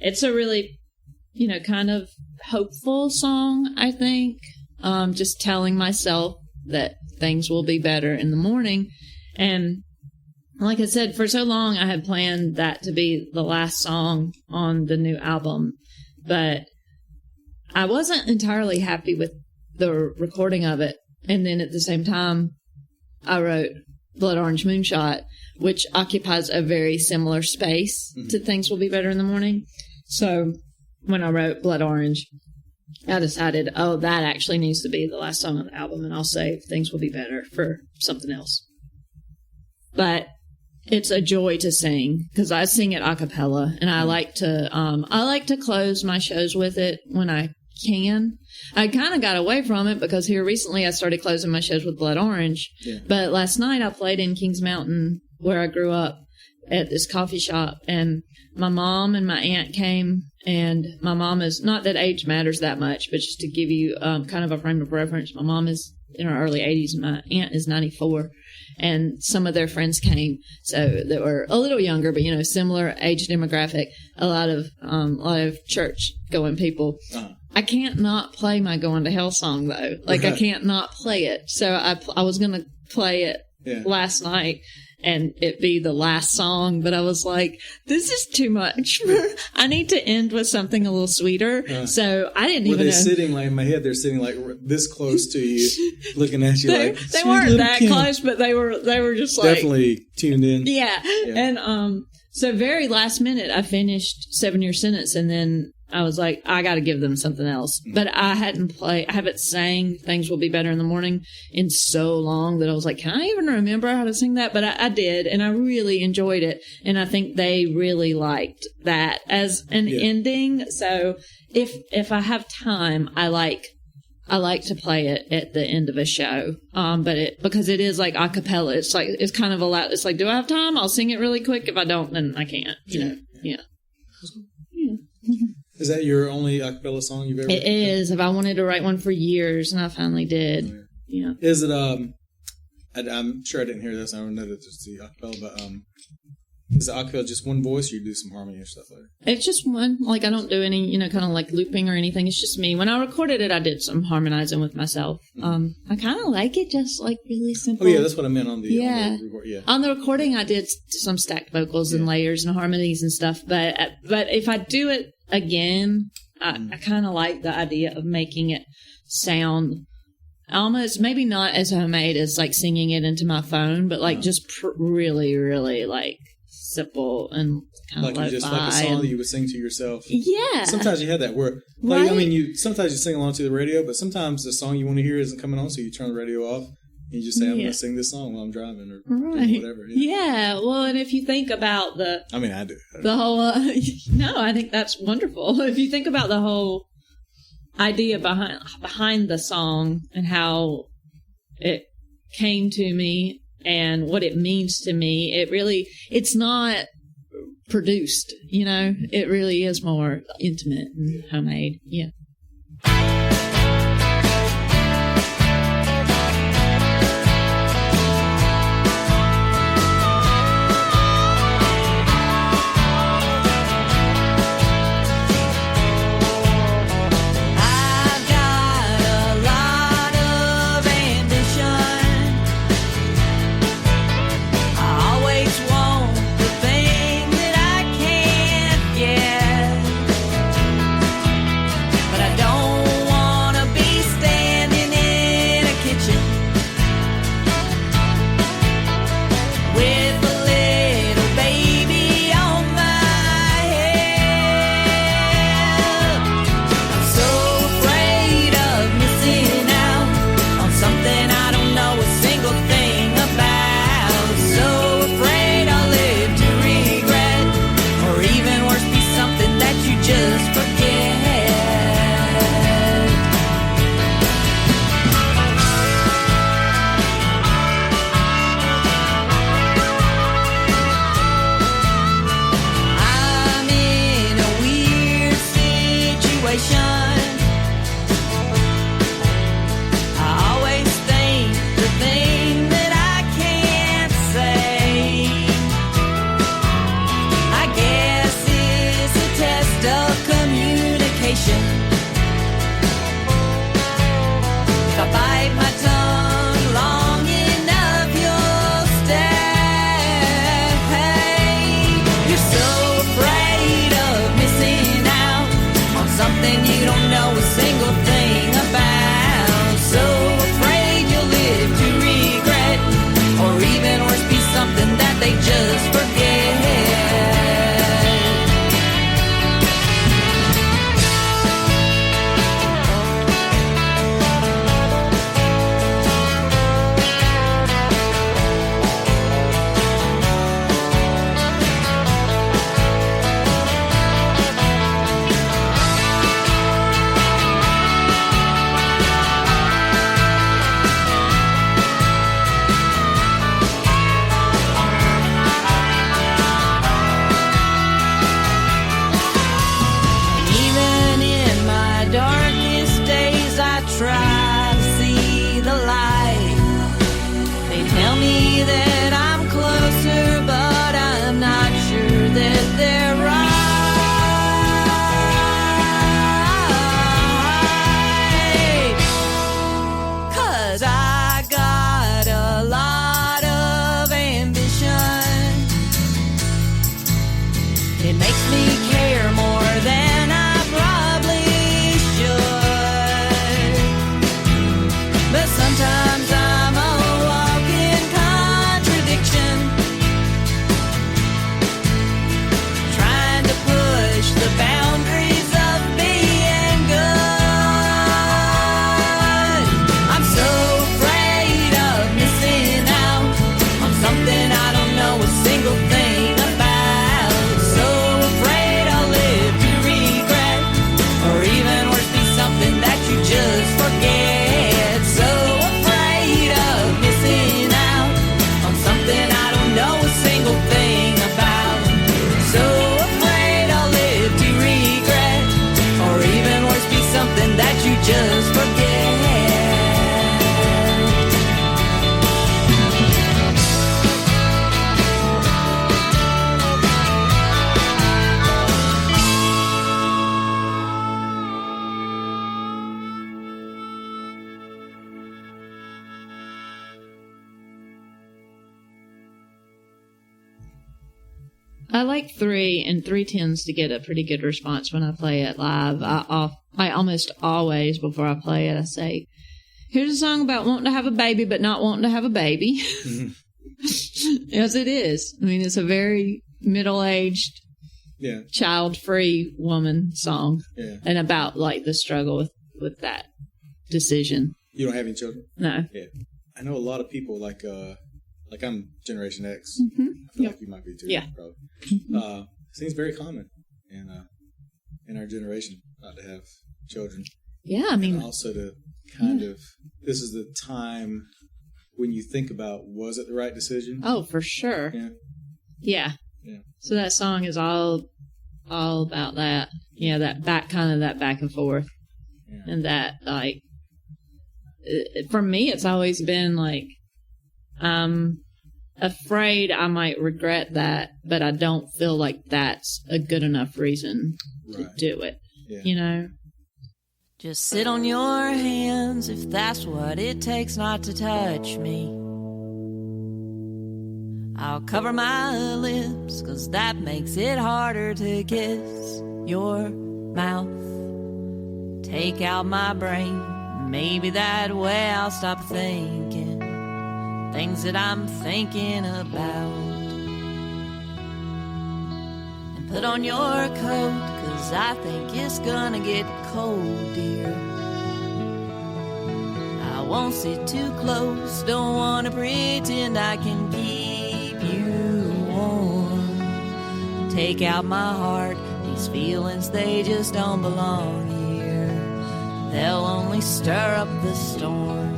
it's a really, kind of hopeful song, I think. Just telling myself that things will be better in the morning. And like I said, for so long, I had planned that to be the last song on the new album, but I wasn't entirely happy with the recording of it. And then at the same time, I wrote Blood Orange Moonshot, which occupies a very similar space to Things Will Be Better in the Morning. So when I wrote Blood Orange, I decided, that actually needs to be the last song on the album, and I'll save Things Will Be Better for something else. But it's a joy to sing, because I sing it a cappella, and I like to close my shows with it when I can. I kind of got away from it because here recently I started closing my shows with Blood Orange. Yeah. But last night I played in Kings Mountain, where I grew up, at this coffee shop, and my mom and my aunt came, and my mom is, not that age matters that much, but just to give you kind of a frame of reference, my mom is in her early 80s and my aunt is 94, and some of their friends came, so they were a little younger, but similar age demographic, a lot of church going people. I can't not play my Going to Hell song though. Like I can't not play it. So I was going to play it last night and it be the last song, but I was like, this is too much. I need to end with something a little sweeter. So I didn't even know. Sitting like in my head, they're sitting like this close to you, looking at you they weren't that Kim. Close, but they were just like definitely tuned in. Yeah. And so very last minute I finished 7 Year Sentence, and then I was like, I got to give them something else. But I haven't sang Things Will Be Better in the Morning in so long that I was like, can I even remember how to sing that? But I did, and I really enjoyed it. And I think they really liked that as an ending. So if I have time, I like to play it at the end of a show. Because it is like a cappella. It's like, it's kind of a lot. It's like, do I have time? I'll sing it really quick. If I don't, then I can't, Yeah. Is that your only acapella song you've ever? It is. If I wanted to write one for years, and I finally did. Yeah. Is it? I'm sure I didn't hear this. I don't know that it's the acapella, but is the acapella just one voice, or you do some harmony or stuff like that? It's just one. Like, I don't do any, kind of like looping or anything. It's just me. When I recorded it, I did some harmonizing with myself. I kind of like it just like really simple. Oh yeah, that's what I meant on the on the recording. I did some stacked vocals and layers and harmonies and stuff. But if I do it again, I kind of like the idea of making it sound almost maybe not as homemade as like singing it into my phone, but like just really, really like simple and kind of like you just like a song that you would sing to yourself. Yeah. Sometimes you have that where, like, I mean, sometimes you sing along to the radio, but sometimes the song you want to hear isn't coming on, so you turn the radio off and you just say, "I'm going to sing this song while I'm driving," or whatever. Yeah. Well, and if you think about I mean, I do. The whole. No, I think that's wonderful. If you think about the whole idea behind the song and how it came to me and what it means to me, it's not produced, it really is more intimate and homemade. Yeah. But I like 3, and 3 tends to get a pretty good response when I play it live. I almost always, before I play it, I say, here's a song about wanting to have a baby, but not wanting to have a baby. Mm-hmm. As it is. I mean, it's a very middle-aged, child-free woman song. Yeah. And about, like, the struggle with that decision. You don't have any children? No. Yeah. I know a lot of people, like I'm Generation X. Mm-hmm. I feel like you might be too. Yeah. Probably. Mm-hmm. Seems very common in our generation not to have children. Yeah, I mean. And also to kind of, this is the time when you think about, was it the right decision? Oh, for sure. Yeah. So that song is all about that. Yeah, that back and forth. Yeah. And that, like, for me, it's always been like, I'm afraid I might regret that, but I don't feel like that's a good enough reason to do it. Yeah. You know? Just sit on your hands if that's what it takes not to touch me. I'll cover my lips, 'cause that makes it harder to kiss your mouth. Take out my brain, maybe that way I'll stop thinking things that I'm thinking about. And put on your coat, 'cause I think it's gonna get cold, dear. I won't sit too close, don't wanna pretend I can keep you warm. Take out my heart, these feelings, they just don't belong here. They'll only stir up the storm.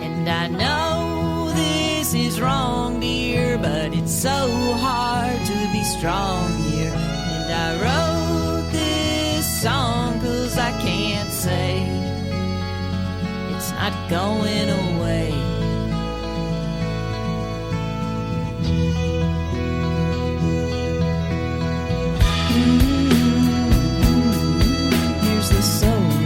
And I know this is wrong, dear, but it's so hard to be strong here. And I wrote this song 'cause I can't say it's not going away. Here's the solo.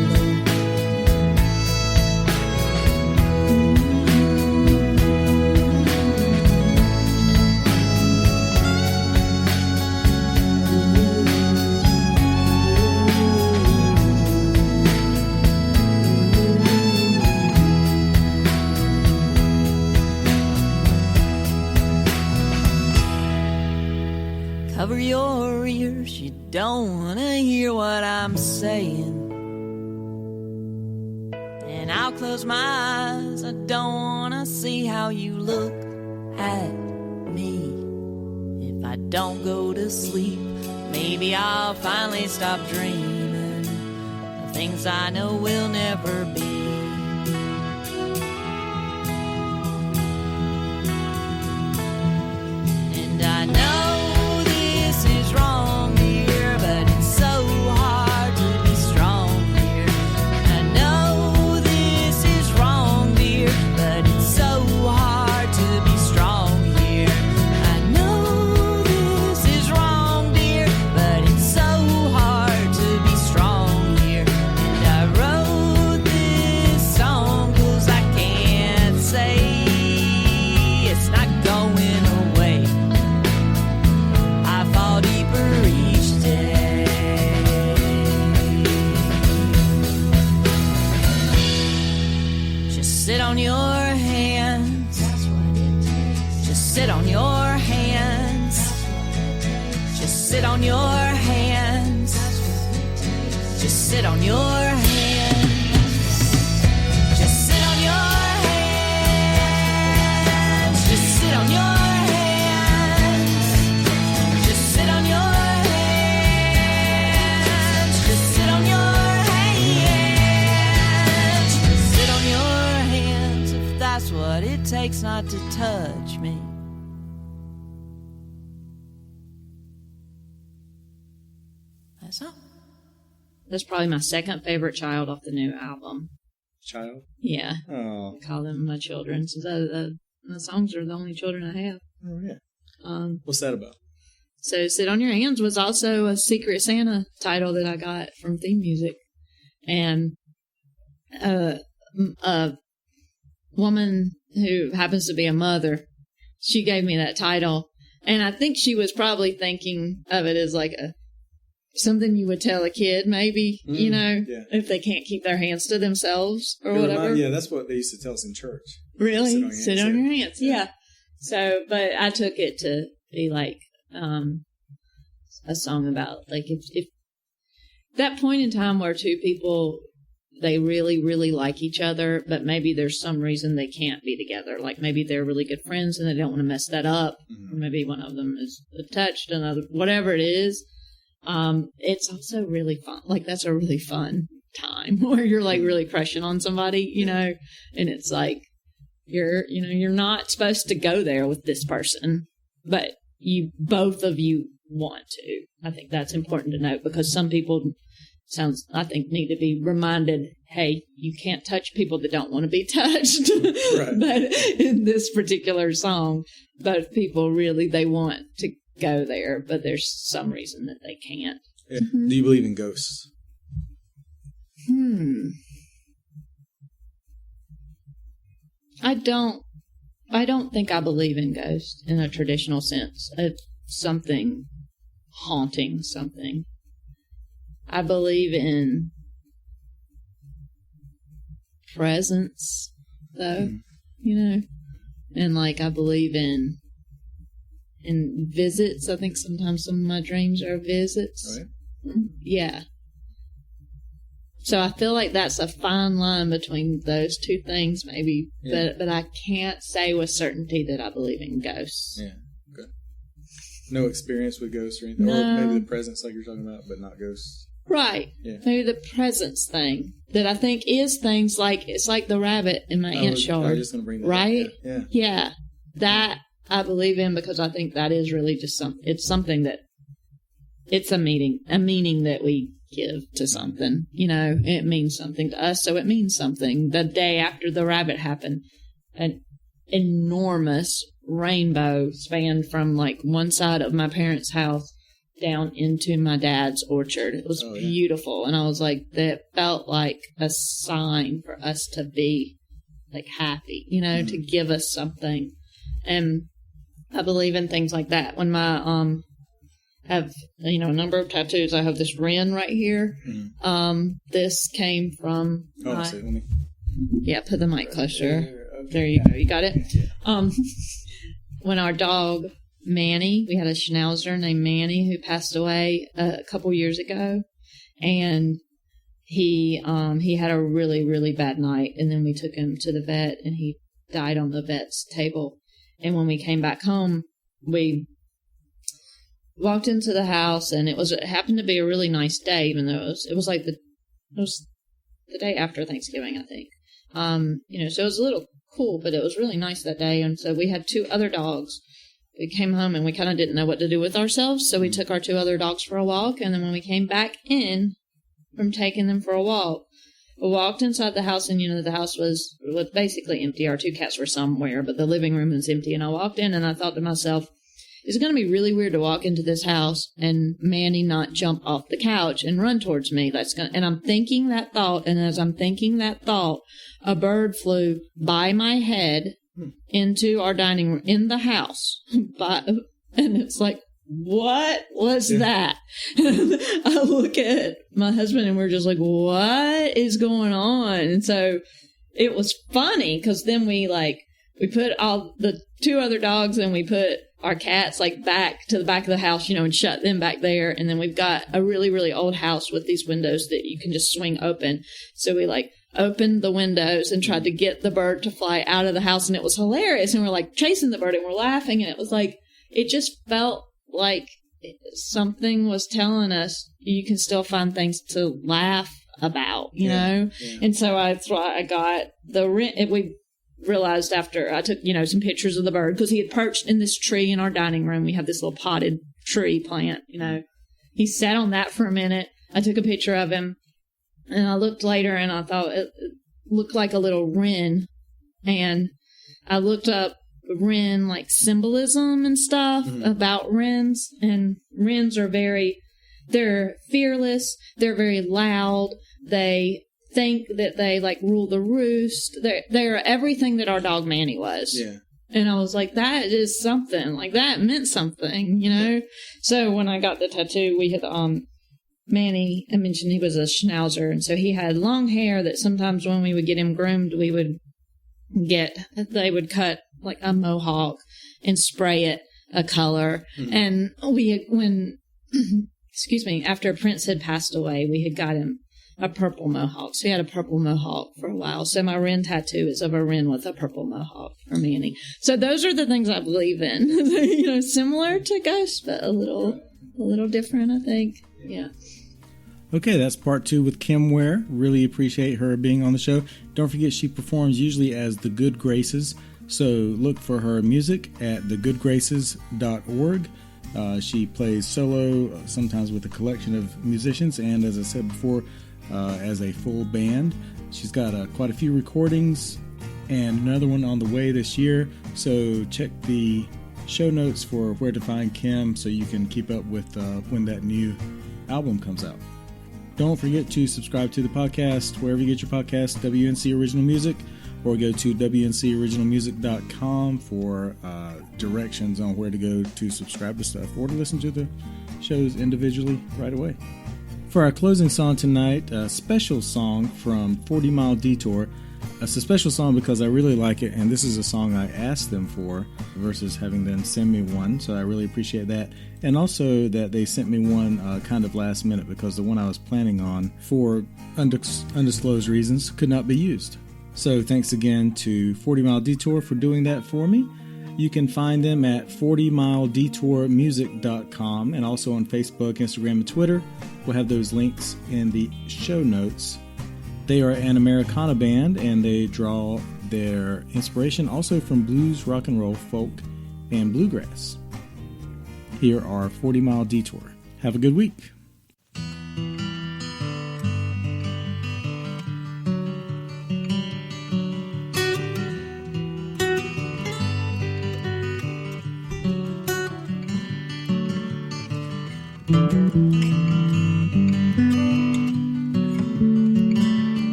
Cover your ears, you don't want to hear what I'm saying. And I'll close my eyes, I don't want to see how you look at me. If I don't go to sleep, maybe I'll finally stop dreaming of things I know will never be. And I know wrong, dear, but it's so hard to be strong here. I know this is wrong, dear, but it's so hard to be strong here. I know this is wrong, dear, but it's so hard to be strong here. And I wrote this song 'cause I can't say it's not going away. I fall deeper each day. Just sit on your hands. Just sit on your hands. Just sit on your hands. Just sit on your hands. Just sit on your hands. Just sit on your hands. Just sit on your hands. Just sit on your hands. Just sit on your hands if that's what it takes not to touch me. That's all. That's probably my second favorite child off the new album. Child? Yeah. Oh. I call them my children. So the songs are the only children I have. Oh, yeah. What's that about? So Sit on Your Hands was also a Secret Santa title that I got from theme music. And woman who happens to be a mother, she gave me that title. And I think she was probably thinking of it as like something you would tell a kid, maybe, if they can't keep their hands to themselves or whatever. That's what they used to tell us in church. Really? Sit on your hands. Yeah. So, but I took it to be like a song about, like, if that point in time where two people, they really, really like each other, but maybe there's some reason they can't be together. Like maybe they're really good friends and they don't want to mess that up. Or maybe one of them is attached to another, whatever it is. It's also really fun. Like that's a really fun time where you're like really crushing on somebody, and it's like you're not supposed to go there with this person, but both of you want to. I think that's important to note because some people need to be reminded, hey, you can't touch people that don't want to be touched. Right. But in this particular song, both people really, they want to go there, but there's some reason that they can't. Yeah. Do you believe in ghosts? I don't think I believe in ghosts in a traditional sense. It's something haunting something. I believe in presence, though, and like I believe in visits. I think sometimes some of my dreams are visits. Right. Yeah. So I feel like that's a fine line between those two things, maybe, but I can't say with certainty that I believe in ghosts. Yeah. Okay. No experience with ghosts or anything, or maybe the presence like you're talking about, but not ghosts. Right. Yeah. Maybe the presence thing that I think is things like, it's like the rabbit in my aunt's yard. I was just going to bring that right? up. Yeah. Yeah. That I believe in because I think that is really just it's something that, it's a meaning that we give to something. It means something to us, so it means something. The day after the rabbit happened, an enormous rainbow spanned from like one side of my parents' house down into my dad's orchard. It was beautiful. And I was like, that felt like a sign for us to be like happy, to give us something. And I believe in things like that. When my, have, a number of tattoos, I have this wren right here. This came from, put the mic closer. There you go. You got it? Yeah. When our dog, Manny, we had a schnauzer named Manny who passed away a couple years ago, and he had a really, really bad night, and then we took him to the vet and he died on the vet's table. And when we came back home, we walked into the house, and it happened to be a really nice day, even though it was the day after Thanksgiving, I think. So it was a little cool, but it was really nice that day. And so we had two other dogs. We came home and we kind of didn't know what to do with ourselves, so we took our two other dogs for a walk. And then when we came back in from taking them for a walk, we walked inside the house, and the house was basically empty. Our two cats were somewhere, but the living room was empty. And I walked in and I thought to myself, it's going to be really weird to walk into this house and Manny not jump off the couch and run towards me. And I'm thinking that thought, and as I'm thinking that thought, a bird flew by my head into our dining room in the house. And it's like, what was that? I look at my husband and we're just like, what is going on? And so it was funny because then we put all the two other dogs and we put our cats back to the back of the house, and shut them back there. And then we've got a really, really old house with these windows that you can just swing open. So we opened the windows and tried to get the bird to fly out of the house. And it was hilarious. And we're chasing the bird and we're laughing. And it was it just felt like something was telling us you can still find things to laugh about, you know? Yeah. And so that's why I got we realized after I took, some pictures of the bird, because he had perched in this tree in our dining room. We have this little potted tree plant, He sat on that for a minute. I took a picture of him, and I looked later, and I thought it looked like a little wren. And I looked up wren, symbolism and stuff about wrens. And wrens are they're fearless. They're very loud. They think that they like rule the roost. They're everything that our dog Manny was. Yeah. And I was like, that is something. Like, that meant something, you know? So when I got the tattoo, we had, Manny, I mentioned he was a schnauzer. And so he had long hair that sometimes when we would get him groomed, they would cut like a mohawk and spray it a color. Mm-hmm. And excuse me, after Prince had passed away, we had got him a purple mohawk. So he had a purple mohawk for a while. So my wren tattoo is of a wren with a purple mohawk for Manny. So those are the things I believe in. You know, similar to ghosts, but a little different, I think. Yeah. Okay, that's part 2 with Kim Ware. Really appreciate her being on the show. Don't forget she performs usually as The Good Graces. So look for her music at thegoodgraces.org. She plays solo, sometimes with a collection of musicians, and as I said before, as a full band. She's got quite a few recordings and another one on the way this year. So check the show notes for where to find Kim so you can keep up with when that new album comes out. Don't forget to subscribe to the podcast wherever you get your podcasts, WNC Original Music, or go to WNCOriginalmusic.com for directions on where to go to subscribe to stuff or to listen to the shows individually right away. For our closing song tonight, a special song from 40 Mile Detour. It's a special song because I really like it, and this is a song I asked them for versus having them send me one, so I really appreciate that. And also that they sent me one kind of last minute because the one I was planning on, for undisclosed reasons, could not be used. So thanks again to 40 Mile Detour for doing that for me. You can find them at 40miledetourmusic.com and also on Facebook, Instagram, and Twitter. We'll have those links in the show notes. They are an Americana band, and they draw their inspiration also from blues, rock and roll, folk, and bluegrass. Here are 40 Mile Detour. Have a good week.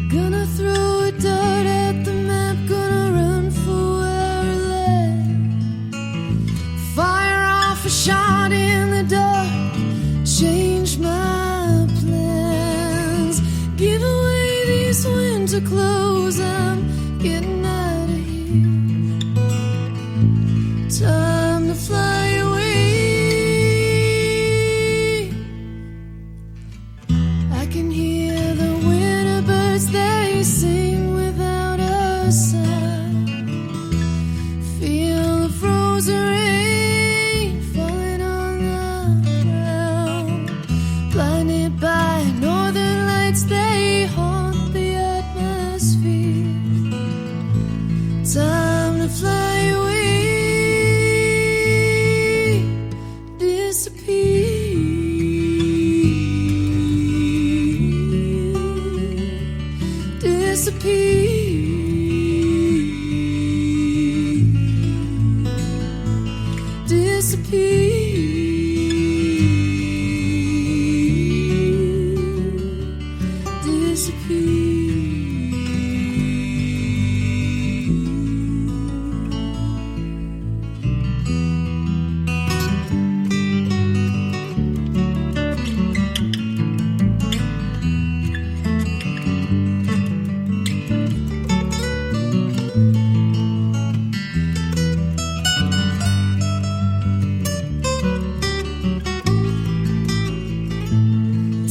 Gonna throw a dart at the map, gonna run for where I led. Fire off a shot in the dark, change my plans. Give away these winter clothes, I'm getting out of here. Time to fly away. I can hear the winter birds, they sing without a sound. Feel the frozen rain falling on the ground. Blinded by northern lights, they haunt the atmosphere. Time to fly away.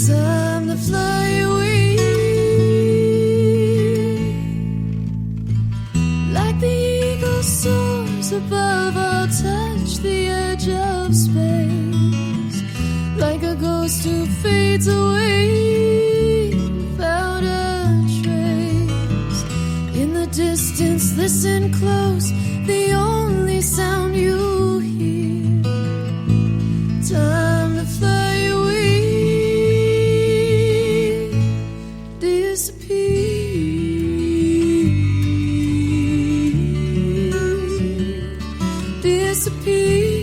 Time to fly away. Like the eagle soars above, I'll touch the edge of space. Like a ghost who fades away without a trace. In the distance, listen close, the only sound you hear. Time to fly away. Disappear.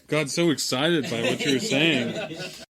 got so excited by what you were saying.